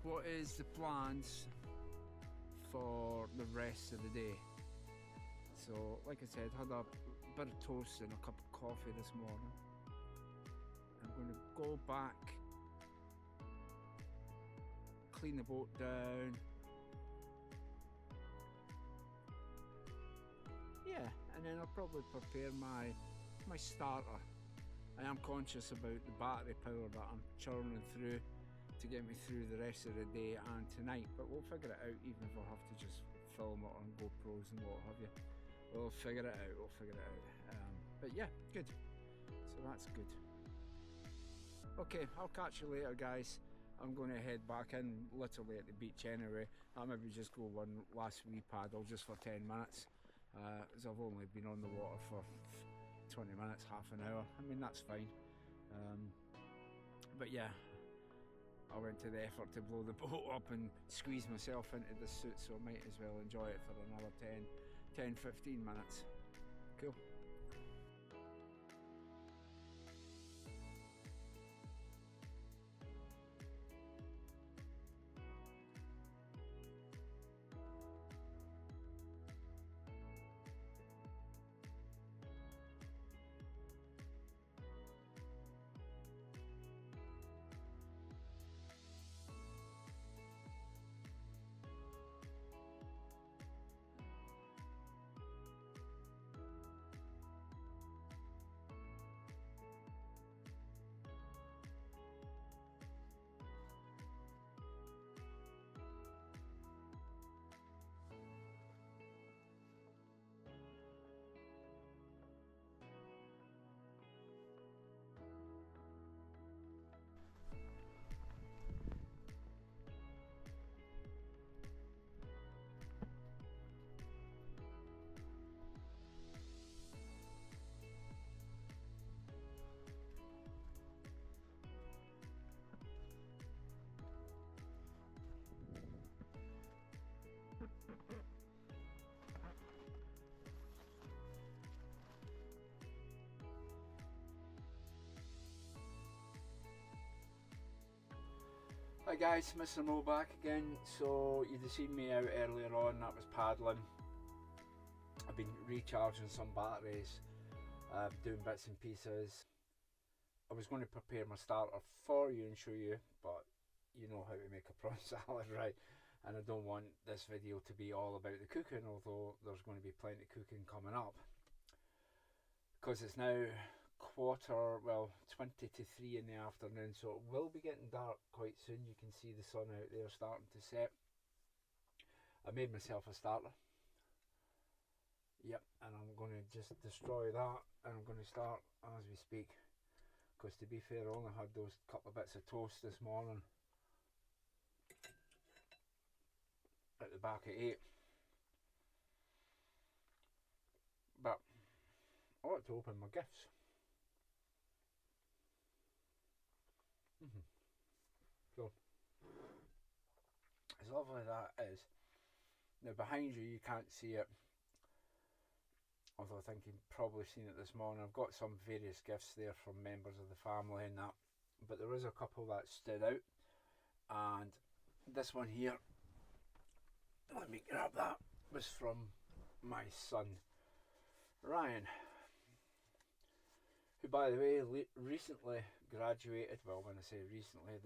What is the plans for the rest of the day? So, like I said, had a bit of toast and a cup of coffee this morning. I'm going to go back, clean the boat down, then I'll probably prepare my starter. I am conscious about the battery power that I'm churning through to get me through the rest of the day and tonight, but we'll figure it out, even if I have to just film it on GoPros and what have you. We'll figure it out, but yeah, good. So that's good. Okay, I'll catch you later, guys. I'm going to head back in, literally at the beach anyway. I'll maybe just go one last wee paddle just for 10 minutes, as I've only been on the water for 20 minutes, half an hour. I mean, that's fine. But yeah, I went to the effort to blow the boat up and squeeze myself into the suit, so I might as well enjoy it for another 10-15 minutes. Cool. Hi guys, Mr. Mo back again. So you'd have seen me out earlier on, that was paddling. I've been recharging some batteries, doing bits and pieces. I was going to prepare my starter for you and show you, but you know how to make a prawn salad, right? And I don't want this video to be all about the cooking, although there's going to be plenty of cooking coming up. Because it's now 20 to 3 in the afternoon, so it will be getting dark quite soon. You can see the sun out there starting to set. I made myself a starter. Yep, and I'm going to just destroy that, and I'm going to start as we speak. Because to be fair, I only had those couple of bits of toast this morning at the back at 8. But I want to open my gifts. So, as lovely that is. Now behind you, you can't see it, although I think you've probably seen it this morning. I've got some various gifts there from members of the family and that, but there is a couple that stood out, and this one here, let me grab that, was from my son Ryan, who by the way recently graduated, well when I say recently,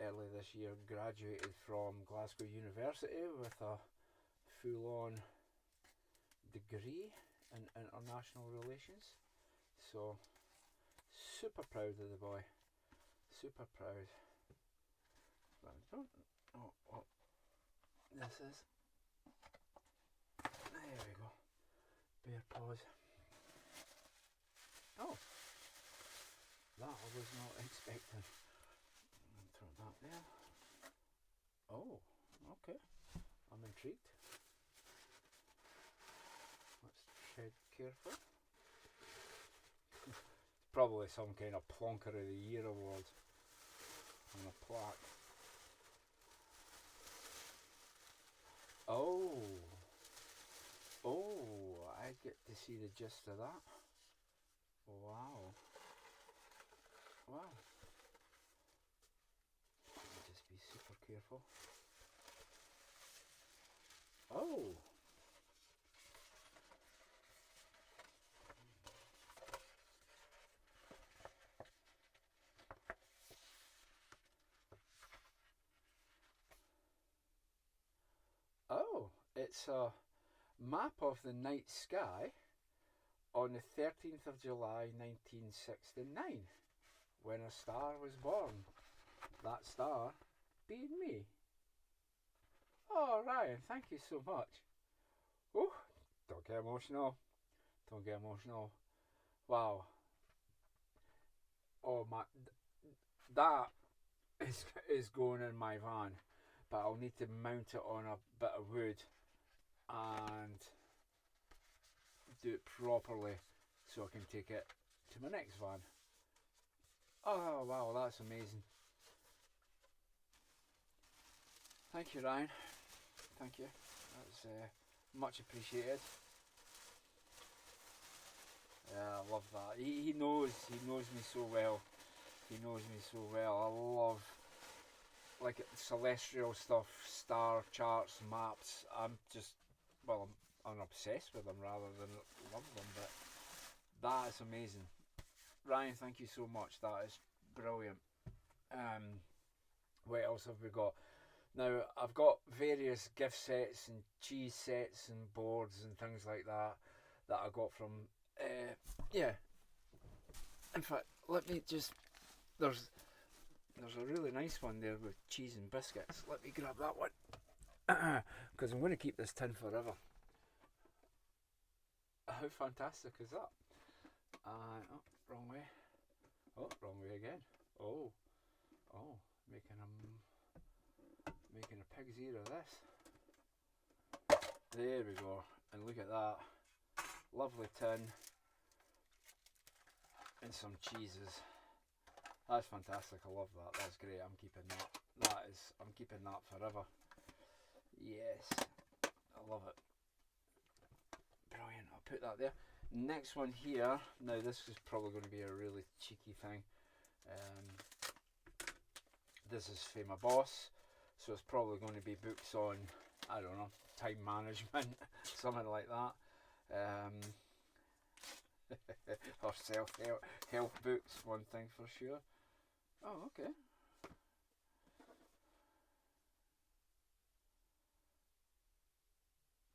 early this year, graduated from Glasgow University with a full-on degree in international relations. So super proud of the boy, super proud. But I don't know what this is. There we go, bear paws. Oh, that I was not expecting. Throw that there. Oh, okay. I'm intrigued. Let's tread careful. It's probably some kind of Plonker of the Year award on a plaque. Oh, I get to see the gist of that. Wow. Let me just be super careful. Oh. Oh, it's a Map of the night sky on the 13th of July 1969, when a star was born. That star being me. Oh, Ryan, thank you so much. Oh, don't get emotional. Don't get emotional. Wow. Oh my, that is going in my van, but I'll need to mount it on a bit of wood and do it properly so I can take it to my next van. Oh wow, that's amazing. Thank you, Ryan. Thank you. That's much appreciated. Yeah, I love that. He knows me so well. He knows me so well. I love like celestial stuff, star charts, maps. I'm obsessed with them rather than love them. But that is amazing. Ryan, thank you so much. That is brilliant. What else have we got? Now I've got various gift sets and cheese sets and boards and things like that I got from. Yeah. In fact, let me just. There's a really nice one there with cheese and biscuits. Let me grab that one because I'm going to keep this tin forever. How fantastic is that? Oh, wrong way. Oh, wrong way again. Oh, making a pig's ear of this. There we go. And look at that. Lovely tin. And some cheeses. That's fantastic. I love that. That's great. I'm keeping that. I'm keeping that forever. Yes. I love it. Brilliant. I'll put that there. Next one here. Now this is probably going to be a really cheeky thing. This is for my boss. So it's probably going to be books on, I don't know, time management. Something like that. Or self-help books, one thing for sure. Oh, okay.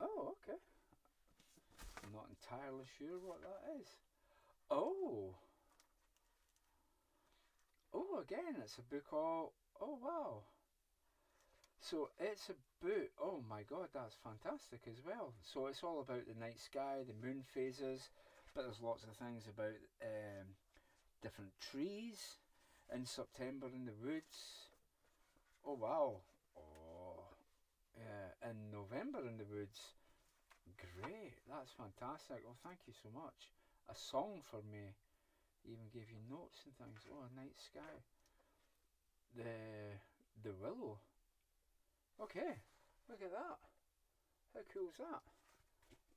Oh, okay. I'm not entirely sure what that is. Oh. Oh, again, it's a book all... Oh, wow. So it's a book. Oh my god, that's fantastic as well. So it's all about the night sky, the moon phases, but there's lots of things about different trees in September in the woods. Oh wow. Oh, yeah, in November in the woods. Great, that's fantastic. Well, thank you so much. A song for me. Even gave you notes and things. Oh, a night sky. The willow. Okay, look at that. How cool is that?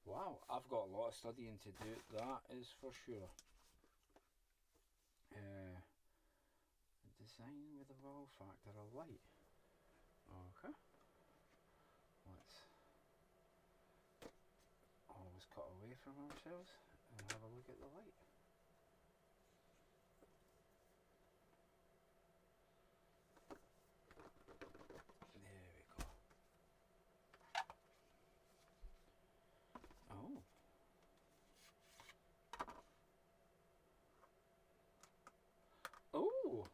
Wow, I've got a lot of studying to do. That is for sure. Design with a wow factor of light. Okay. Let's always cut away from ourselves and have a look at the light. There we go. Oh. Oh.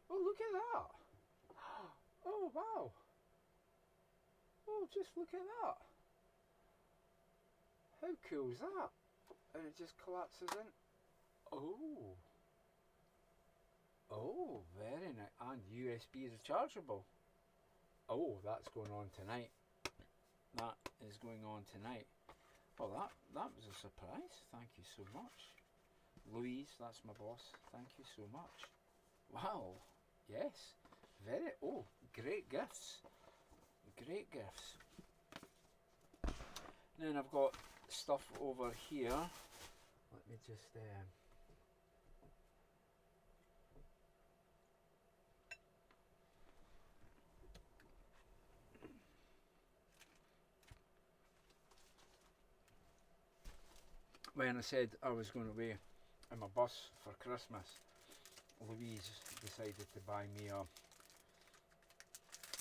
Oh, look at that. Oh, wow. Oh, just look at that. How cool is that? And it just collapses in. Oh. Oh, very nice. And USB is rechargeable. Oh, that's going on tonight. That is going on tonight. Well, that was a surprise. Thank you so much. Louise, that's my boss. Thank you so much. Wow. Yes. Very. Oh, great gifts. Great gifts. And then I've got stuff over here. Let me just when I said I was going away in my bus for Christmas, Louise decided to buy me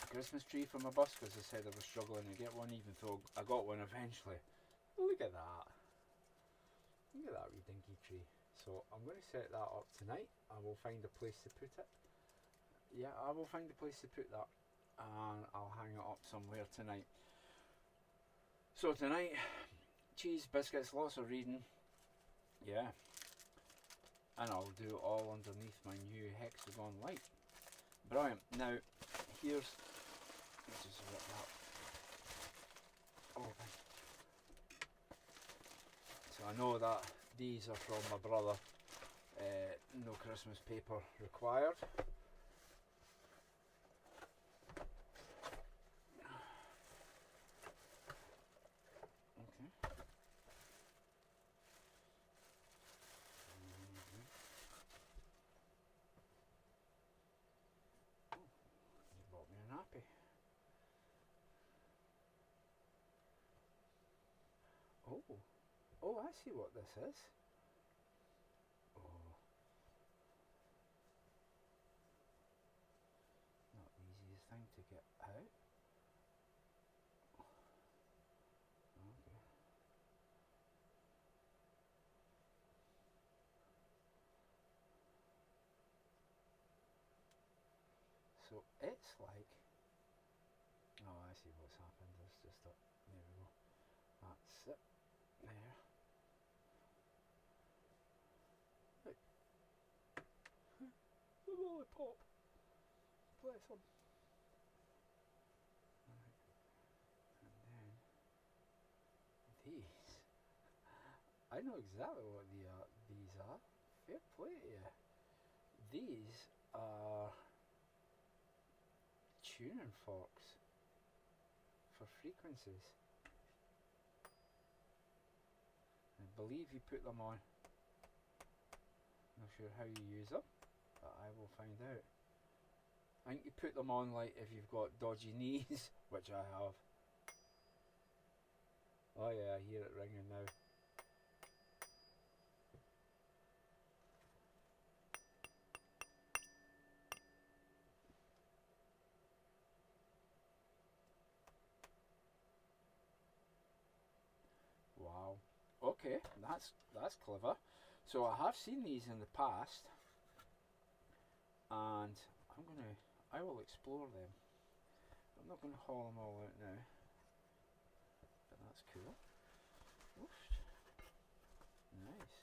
Christmas tree for my bus because I said I was struggling to get one, even though I got one eventually. Look at that. Look at that wee dinky tree. So I'm going to set that up tonight. I will find a place to put it. Yeah, I will find a place to put that, and I'll hang it up somewhere tonight. So tonight, cheese, biscuits, lots of reading. Yeah. And I'll do it all underneath my new hexagon light. Brilliant. Now, here's... Let's just rip that open. So I know that these are from my brother. No Christmas paper required. Oh, I see what this is. Oh. Not the easiest thing to get out. Okay. So it's like... Oh, I see what's happened. There's just a... There we go. That's it. There. The lollipop. Bless him. Right. And then these. I know exactly what these are. Fair play to you. These are tuning forks for frequencies. I believe you put them on. Not sure how you use them, but I will find out. I think you put them on like if you've got dodgy knees, which I have. Oh yeah, I hear it ringing now. Wow. Okay, that's clever. So I have seen these in the past, and I will explore them. I'm not going to haul them all out now, but that's cool. Oof. Nice.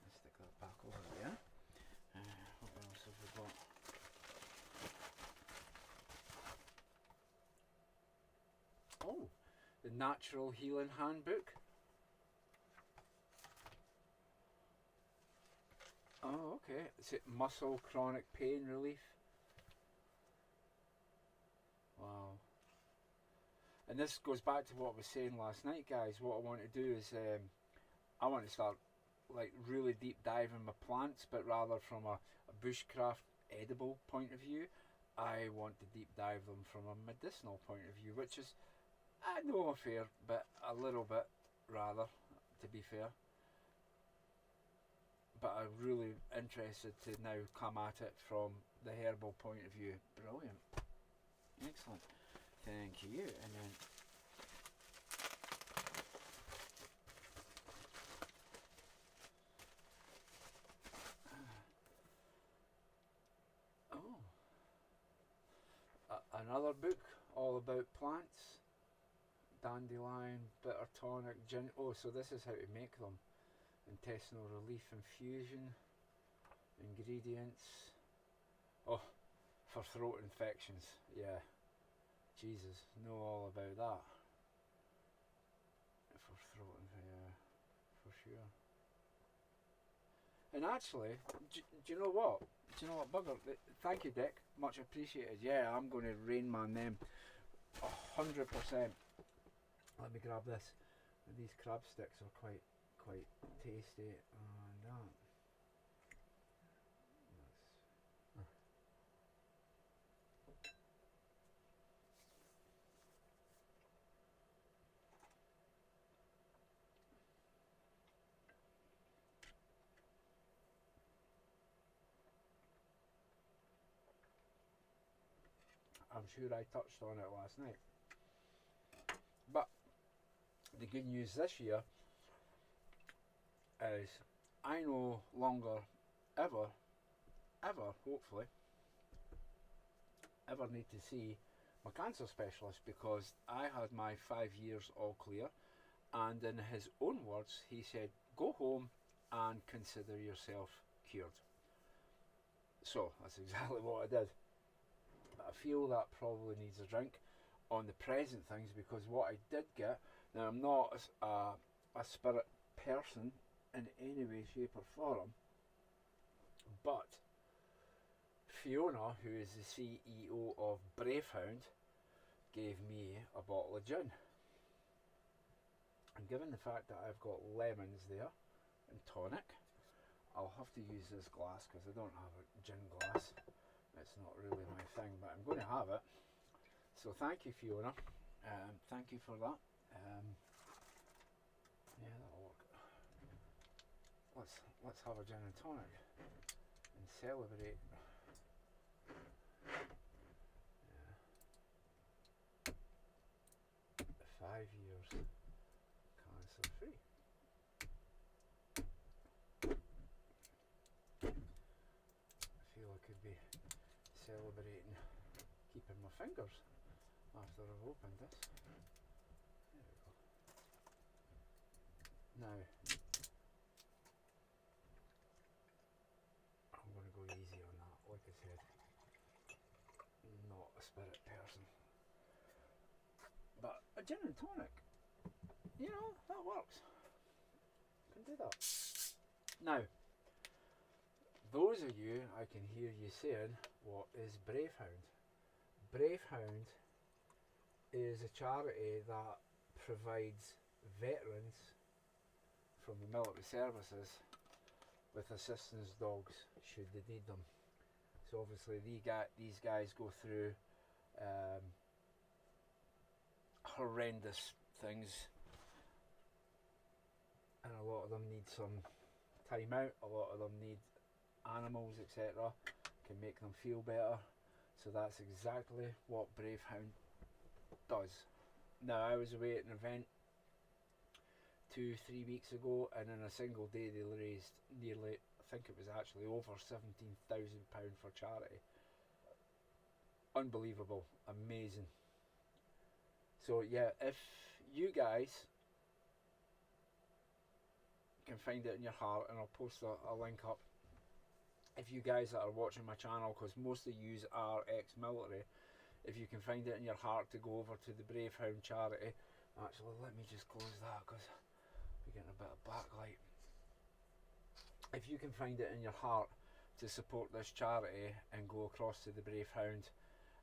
Let's stick that back over there. What else have we got? Oh, the Natural Healing Handbook. Oh, okay. Is it muscle chronic pain relief? Wow. And this goes back to what I was saying last night, guys. What I want to do is I want to start like really deep diving my plants, but rather from a bushcraft edible point of view. I want to deep dive them from a medicinal point of view, which is no fair, but a little bit rather, to be fair. But I'm really interested to now come at it from the herbal point of view. Brilliant. Excellent. Thank you. And then another book all about plants. Dandelion, bitter tonic, gin. Oh, so this is how to make them. Intestinal relief infusion. Ingredients. Oh, for throat infections. Yeah. Jesus, know all about that. For throat infection, yeah, for sure. And actually, do you know what? Do you know what, bugger? Thank you, Dick. Much appreciated. Yeah, I'm going to Rain Man them 100%. Let me grab this. These crab sticks are quite tasty, and that. I'm sure I touched on it last night. But the good news this year is I no longer ever, hopefully, ever need to see my cancer specialist, because I had my 5 years all clear, and in his own words he said, go home and consider yourself cured. So that's exactly what I did. I feel that probably needs a drink on the present things, because what I did get, now I'm not a spirit person in any way, shape or form, but Fiona, who is the CEO of Bravehound, gave me a bottle of gin. And given the fact that I've got lemons there and tonic, I'll have to use this glass because I don't have a gin glass. It's not really my thing, but I'm going to have it. So thank you, Fiona. Thank you for that. Yeah, that'll work. Let's have a gin and tonic and celebrate. Yeah. 5 years cancer free. I feel I could be celebrating keeping my fingers after I've opened this. There we go. Now, I'm going to go easy on that. Like I said, not a spirit person. But a gin and tonic, you know, that works. Can do that. Now, those of you, I can hear you saying, what is Bravehound? Bravehound is a charity that provides veterans from the military services with assistance dogs should they need them. So obviously these guys go through horrendous things, and a lot of them need some time out, a lot of them need animals, etc. Can make them feel better. So that's exactly what Bravehound does. Now, I was away at an event 2-3 weeks ago, and in a single day they raised nearly, I think it was actually over £17,000 for charity. Unbelievable, amazing. So yeah, if you guys can find it in your heart, and I'll post a link up, if you guys that are watching my channel, because most of you are ex-military, if you can find it in your heart to go over to the Bravehound charity. Actually, let me just close that because we're getting a bit of backlight. If you can find it in your heart to support this charity and go across to the Bravehound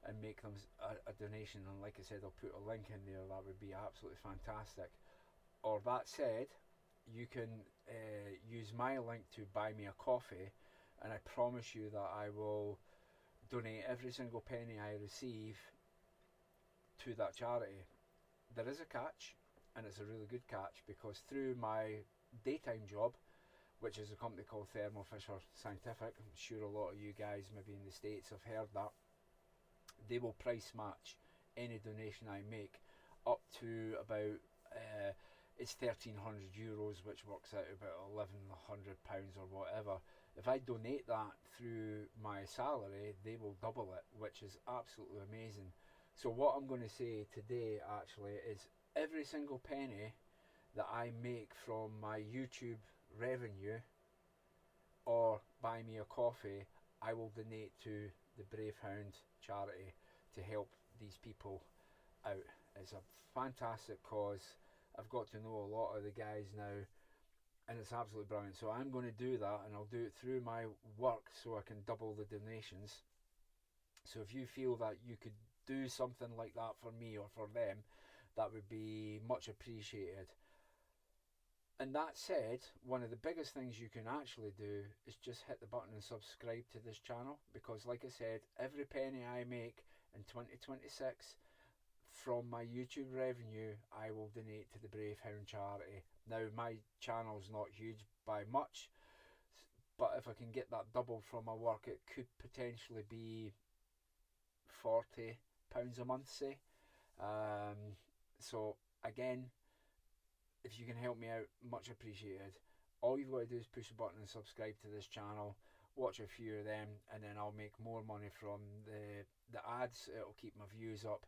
and make them a donation, and like I said, I'll put a link in there, that would be absolutely fantastic. Or that said, you can use my link to buy me a coffee, and I promise you that I will donate every single penny I receive to that charity. There is a catch, and it's a really good catch, because through my daytime job, which is a company called Thermo Fisher Scientific, I'm sure a lot of you guys maybe in the States have heard that, they will price match any donation I make up to about it's €1,300, which works out about £1,100 or whatever. If I donate that through my salary, they will double it, which is absolutely amazing. So what I'm going to say today actually is every single penny that I make from my YouTube revenue or buy me a coffee, I will donate to the Bravehound charity to help these people out. It's a fantastic cause. I've got to know a lot of the guys now, and it's absolutely brilliant. So I'm going to do that, and I'll do it through my work so I can double the donations. So if you feel that you could do something like that for me or for them, that would be much appreciated. And that said, one of the biggest things you can actually do is just hit the button and subscribe to this channel, because like I said, every penny I make in 2026 from my YouTube revenue, I will donate to the Bravehound charity. Now, my channel's not huge by much, but if I can get that double from my work, it could potentially be £40 £5 a month, say. So again, if you can help me out, much appreciated. All you've got to do is push the button and subscribe to this channel, watch a few of them, and then I'll make more money from the ads. It'll keep my views up,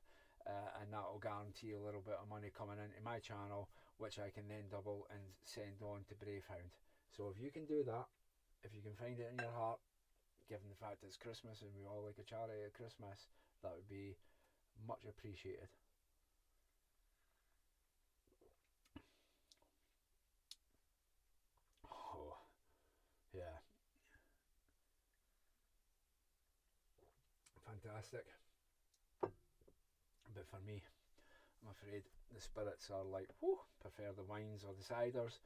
and that'll guarantee a little bit of money coming into my channel, which I can then double and send on to Bravehound. So if you can do that, if you can find it in your heart, given the fact it's Christmas and we all like a charity at Christmas, that would be much appreciated. Oh, yeah. Fantastic. But for me, I'm afraid the spirits are like, whew, prefer the wines or the ciders,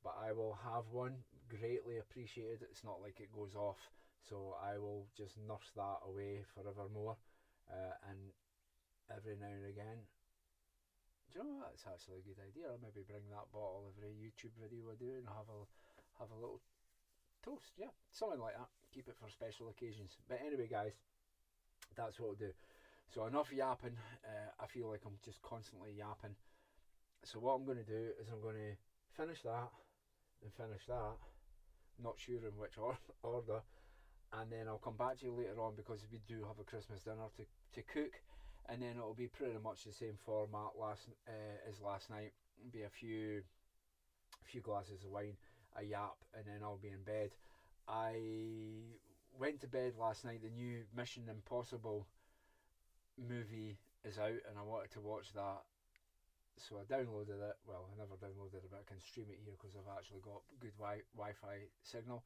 but I will have one, greatly appreciated. It's not like it goes off, so I will just nurse that away forevermore, and every now and again, do you know what, it's actually a good idea. I'll maybe bring that bottle every YouTube video I do and have a little toast, yeah, something like that. Keep it for special occasions. But anyway, guys, that's what I'll do. So enough yapping. I feel like I'm just constantly yapping. So what I'm going to do is I'm going to finish that and finish that. Not sure in which order. And then I'll come back to you later on, because we do have a Christmas dinner to cook. And then it'll be pretty much the same format as last night. It'll be a few glasses of wine, a yap, and then I'll be in bed. I went to bed last night. The new Mission Impossible movie is out and I wanted to watch that, so I downloaded it. Well, I never downloaded it, but I can stream it here because I've actually got good Wi-Fi signal.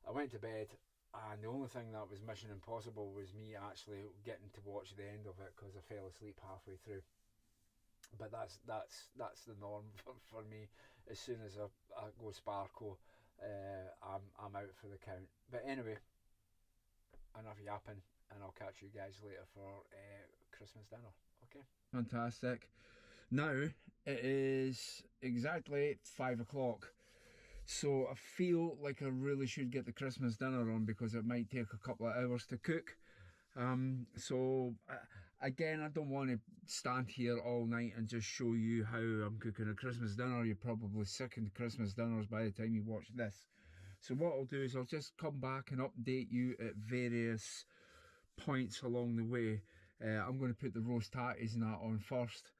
I went to bed, and the only thing that was Mission Impossible was me actually getting to watch the end of it, because I fell asleep halfway through. But that's the norm for me. As soon as I go sparkle, I'm out for the count. But anyway, enough yapping, and I'll catch you guys later for Christmas dinner. Okay. Fantastic. Now it is exactly 5 o'clock. So I feel like I really should get the Christmas dinner on, because it might take a couple of hours to cook. Again, I don't want to stand here all night and just show you how I'm cooking a Christmas dinner. You're probably sick of Christmas dinners by the time you watch this. So what I'll do is I'll just come back and update you at various points along the way. I'm going to put the roast tatties and that on first,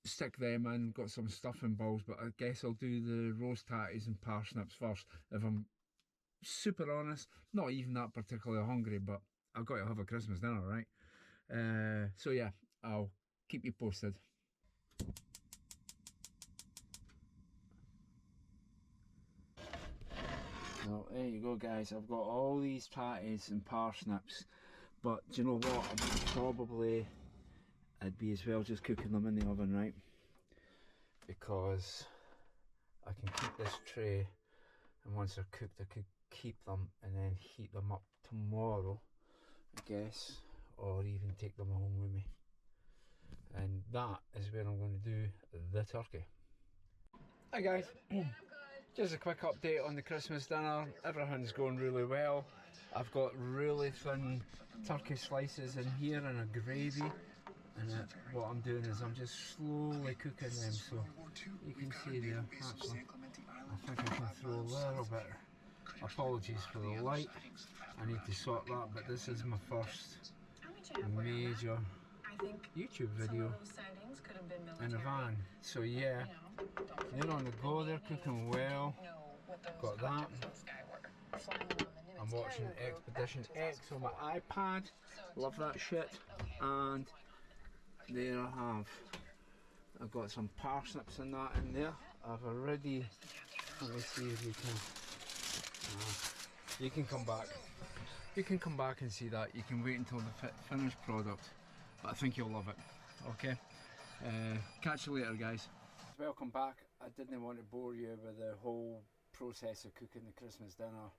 stick them in. Got some stuffing balls, but I guess I'll do the roast tatties and parsnips first. If I'm super honest, not even that particularly hungry, but I've got to have a Christmas dinner, right? So yeah, I'll keep you posted. So there you go, guys. I've got all these tatties and parsnips, but do you know what? I'd be as well just cooking them in the oven, right? Because I can keep this tray, and once they're cooked I could keep them and then heat them up tomorrow, I guess, or even take them home with me. And that is where I'm going to do the turkey. Hi guys, just a quick update on the Christmas dinner. Everything's going really well. I've got really thin turkey slices in here and a gravy, and what I'm doing is I'm just slowly cooking them, so you can see there. Actually, I think I can throw a little bit. Apologies for the light, I need to sort that, but this is my first major YouTube video in a van. So yeah, they're on the go, they're cooking well. Got that. I'm watching Expedition X on my iPad, love that shit. And there I have, I've got some parsnips and that in there. I've already, let me see if you can come back. You can come back and see that. You can wait until the finished product, but I think you'll love it. Okay, catch you later, guys. Welcome back. I didn't want to bore you with the whole process of cooking the Christmas dinner,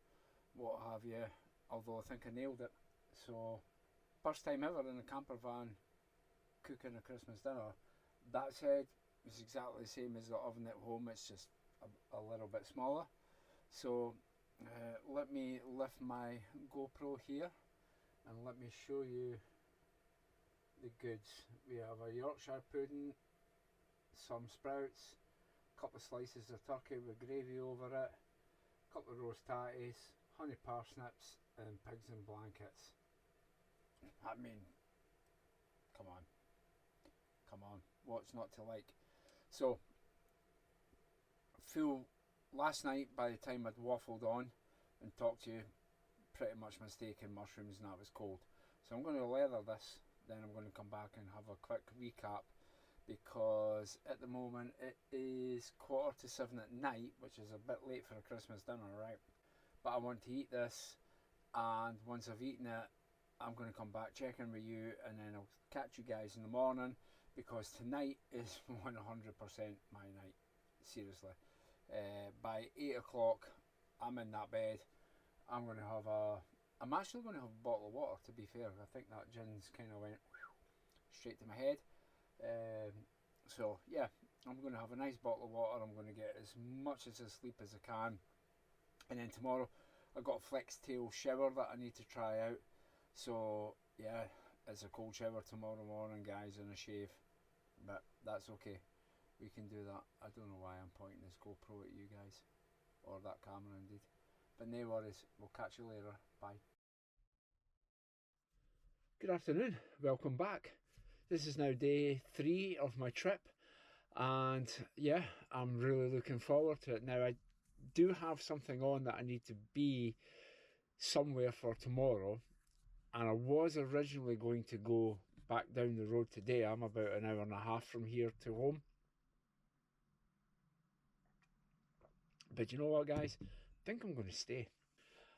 what have you, although I think I nailed it. So, first time ever in a camper van cooking a Christmas dinner. That said, it's exactly the same as the oven at home, it's just a little bit smaller. So let me lift my GoPro here and let me show you the goods. We have a Yorkshire pudding, some sprouts, a couple of slices of turkey with gravy over it, a couple of roast tatties, honey parsnips, and pigs in blankets. I mean, come on. Come on, what's not to like? So, full last night, by the time I'd waffled on and talked to you, pretty much mistaken mushrooms, and that was cold. So I'm going to leather this, then I'm going to come back and have a quick recap, because at the moment it is 7:15 at night, which is a bit late for a Christmas dinner, right? But I want to eat this, and once I've eaten it, I'm going to come back, check in with you, and then I'll catch you guys in the morning, because tonight is 100% my night. Seriously. By 8 o'clock, I'm in that bed. I'm actually going to have a bottle of water, to be fair. I think that gin's kind of went straight to my head. So yeah, I'm going to have a nice bottle of water. I'm going to get as much as sleep as I can. And then tomorrow, I've got a flex tail shower that I need to try out. So yeah, it's a cold shower tomorrow morning, guys, and a shave. But that's okay. We can do that. I don't know why I'm pointing this GoPro at you guys. Or that camera indeed. But no worries. We'll catch you later. Bye. Good afternoon. Welcome back. This is now day 3 of my trip. And yeah, I'm really looking forward to it. Now I do have something on that I need to be somewhere for tomorrow. And I was originally going to go back down the road today. I'm about an hour and a half from here to home. But you know what, guys? I think I'm going to stay.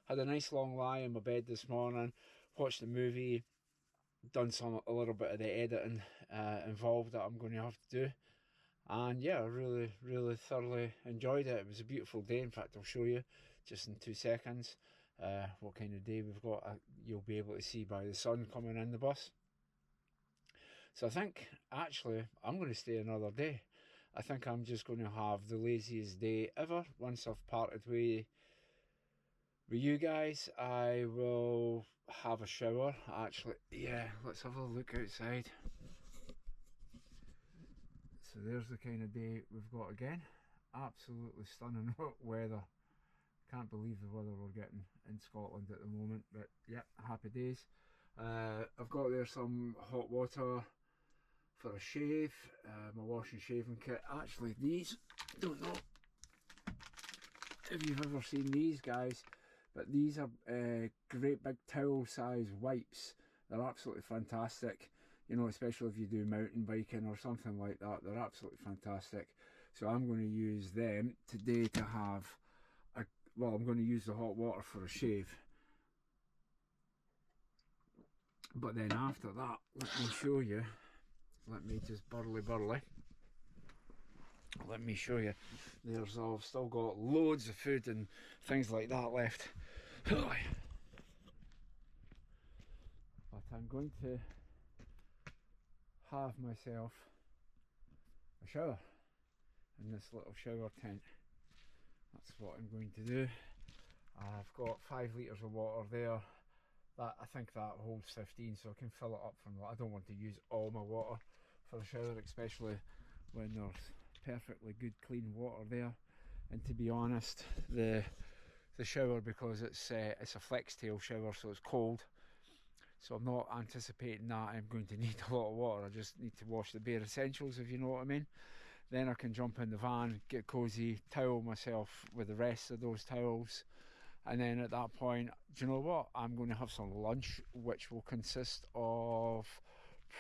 Had a nice long lie in my bed this morning, watched the movie, done a little bit of the editing involved that I'm going to have to do. And yeah, I really thoroughly enjoyed it. It was a beautiful day. In fact, I'll show you just in 2 seconds what kind of day we've got. You'll be able to see by the sun coming in the bus. So I think actually I'm going to stay another day. I think I'm just going to have the laziest day ever. Once I've parted way with you guys, I will have a shower. Actually, yeah, let's have a look outside. So there's the kind of day we've got again. Absolutely stunning weather. Can't believe the weather we're getting in Scotland at the moment, but yeah, happy days. I've got there some hot water for a shave, my wash and shaving kit. Actually, these, don't know if you've ever seen these, guys, but these are great big towel size wipes. They're absolutely fantastic, you know, especially if you do mountain biking or something like that. They're absolutely fantastic. So I'm going to use them today to have I'm going to use the hot water for a shave. But then after that, let me show you. Let me just burly. Let me show you. I've still got loads of food and things like that left. But I'm going to have myself a shower in this little shower tent. That's what I'm going to do. I've got 5 litres of water there. That, I think that holds 15, so I can fill it up from that. I don't want to use all my water for a shower, especially when there's perfectly good clean water there. And to be honest, the shower, because it's a flex tail shower, so it's cold, so I'm not anticipating that I'm going to need a lot of water. I just need to wash the bare essentials, if you know what I mean. Then I can jump in the van, get cosy, towel myself with the rest of those towels, and then at that point, do you know what? I'm going to have some lunch, which will consist of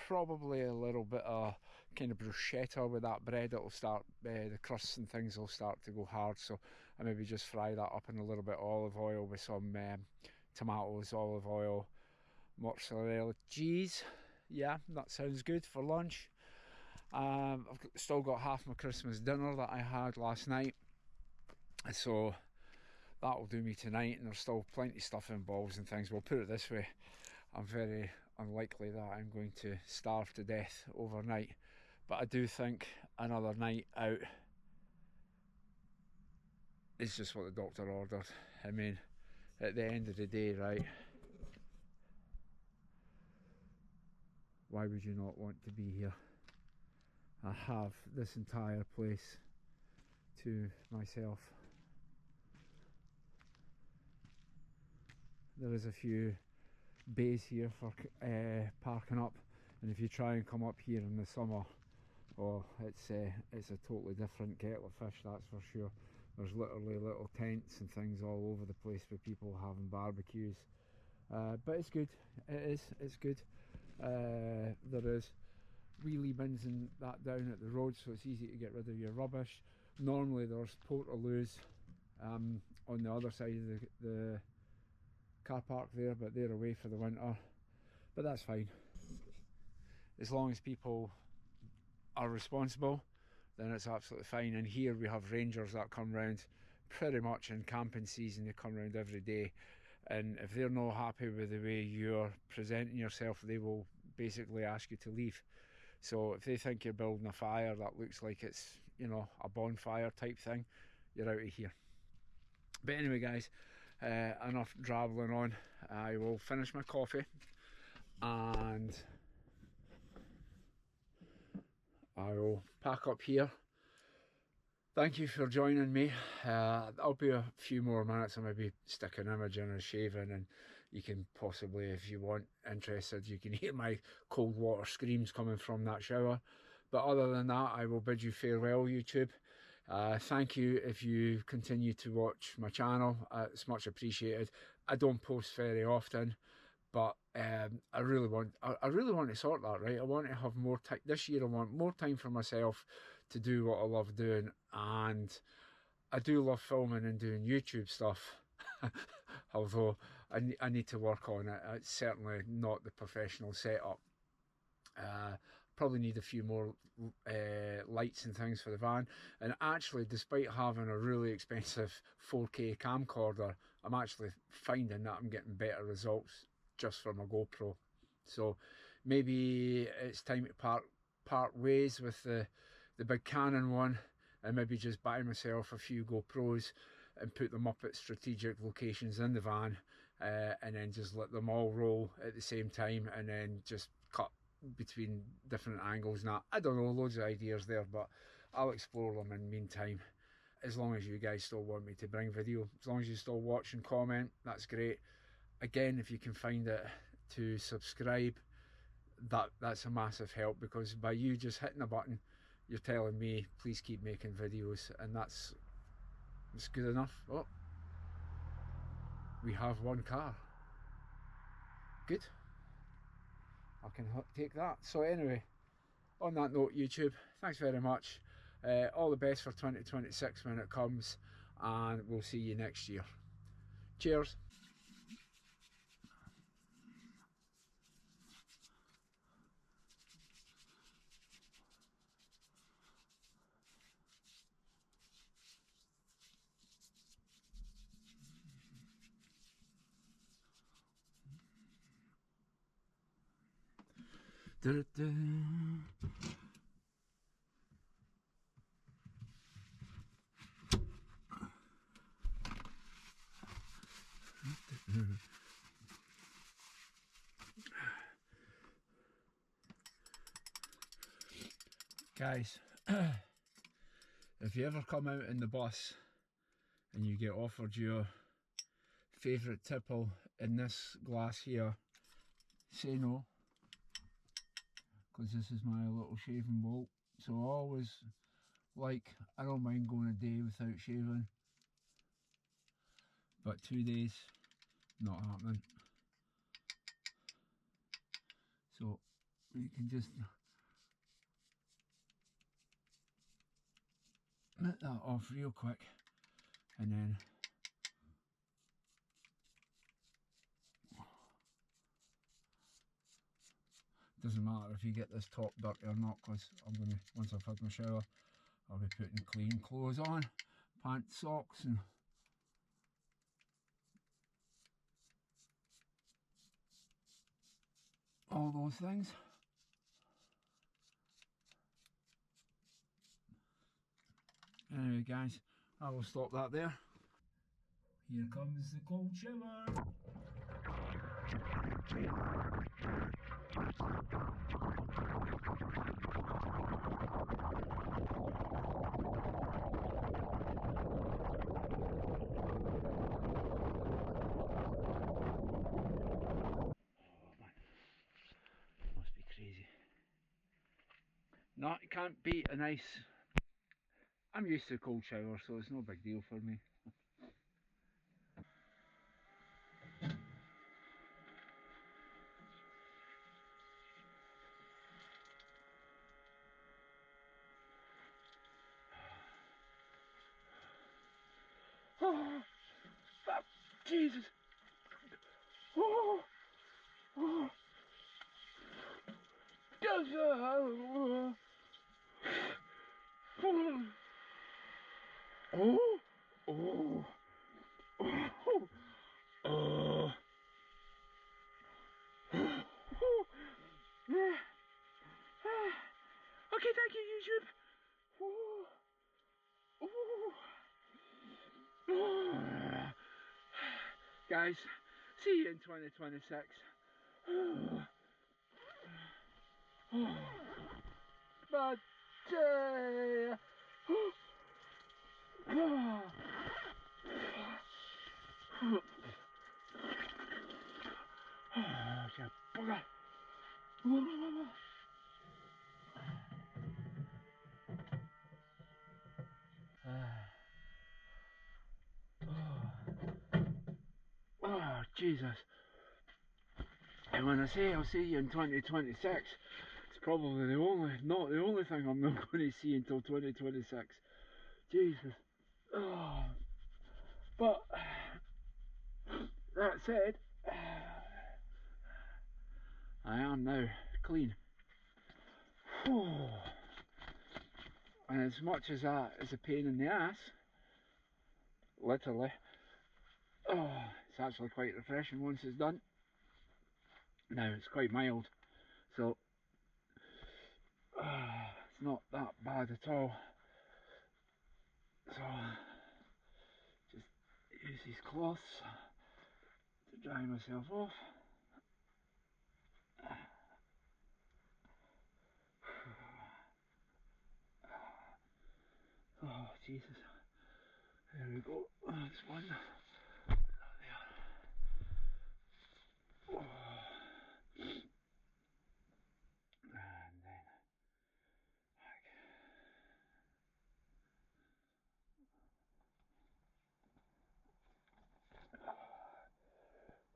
probably a little bit of kind of bruschetta with that bread. It'll start, the crusts and things will start to go hard, so I maybe just fry that up in a little bit of olive oil with some tomatoes, olive oil, mozzarella cheese. Yeah, that sounds good for lunch. I've still got half my Christmas dinner that I had last night, so that will do me tonight, and there's still plenty of stuff in balls and things. We'll put it this way, I'm very unlikely that I'm going to starve to death overnight, but I do think another night out is just what the doctor ordered. I mean, at the end of the day, right, why would you not want to be here? I have this entire place to myself. There is a few bays here for parking up, and if you try and come up here in the summer, oh, it's a totally different kettle of fish, that's for sure. There's literally little tents and things all over the place for people having barbecues, but it's good. It's good. There is wheelie bins and that down at the road, so it's easy to get rid of your rubbish. Normally there's portaloos on the other side of the car park there, but they're away for the winter, but that's fine. As long as people are responsible, then it's absolutely fine. And here we have rangers that come round pretty much in camping season. They come round every day, and if they're not happy with the way you're presenting yourself, they will basically ask you to leave. So if they think you're building a fire that looks like it's, you know, a bonfire type thing, you're out of here. But anyway guys, enough drabbling on. I will finish my coffee and I will pack up here. Thank you for joining me. I'll be a few more minutes. I'll maybe stick an image in and shaving, and you can possibly, if you want, interested, you can hear my cold water screams coming from that shower. But other than that, I will bid you farewell, YouTube. Thank you if you continue to watch my channel. It's much appreciated. I don't post very often, but I really want to sort that right. I want to have more time this year. I want more time for myself to do what I love doing, and I do love filming and doing YouTube stuff. Although I need to work on it. It's certainly not the professional setup. Probably need a few more lights and things for the van. And actually, despite having a really expensive 4K camcorder, I'm actually finding that I'm getting better results just from a GoPro. So maybe it's time to part ways with the big Canon one, and maybe just buy myself a few GoPros and put them up at strategic locations in the van, and then just let them all roll at the same time, and then just cut between different angles. Now, I don't know, loads of ideas there, but I'll explore them in the meantime. As long as you guys still want me to bring video, as long as you still watch and comment, that's great. Again, if you can find it to subscribe, that's a massive help, because by you just hitting a button, you're telling me please keep making videos, and that's good enough. Oh, we have one car. Good, I can take that. So anyway, on that note, YouTube, thanks very much. All the best for 2026 when it comes, and we'll see you next year. Cheers. Guys, if you ever come out in the bus and you get offered your favourite tipple in this glass here, say no, because this is my little shaving bolt. So I always I don't mind going a day without shaving, but 2 days, not happening. So you can just nip that off real quick, and then doesn't matter if you get this top dirty or not, because I'm gonna, once I've had my shower, I'll be putting clean clothes on, pants, socks, and all those things. Anyway guys, I will stop that there. Here comes the cold shower. Must be crazy. No, it can't beat a nice. I'm used to a cold shower, so it's no big deal for me. Oh, Jesus! Oh, oh, oh, oh, oh, oh, oh. Okay, thank you, YouTube. Guys, see you in 2026. But oh, Jesus. And when I say I'll see you in 2026, it's probably not the only thing I'm not going to see until 2026. Jesus. Oh. But, that said, I am now clean. And as much as that is a pain in the ass, literally, it's actually quite refreshing once it's done. Now it's quite mild, so it's not that bad at all. So just use these cloths to dry myself off. Oh Jesus, there we go, that's one. There. Oh. And then back.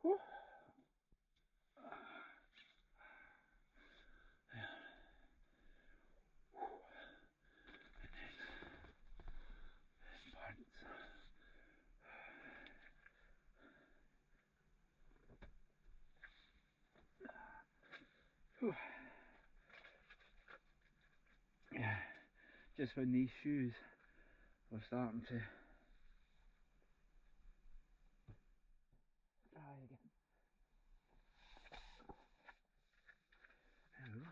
Whew. There. Pants. Whew. Yeah, just when these shoes were starting to dry again. There we go.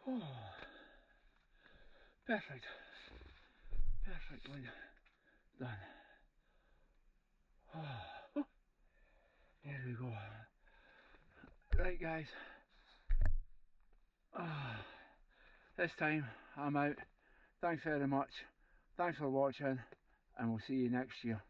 Oh, perfect. Perfectly done. Oh, there we go. Right guys, this time I'm out. Thanks very much. Thanks for watching, and we'll see you next year.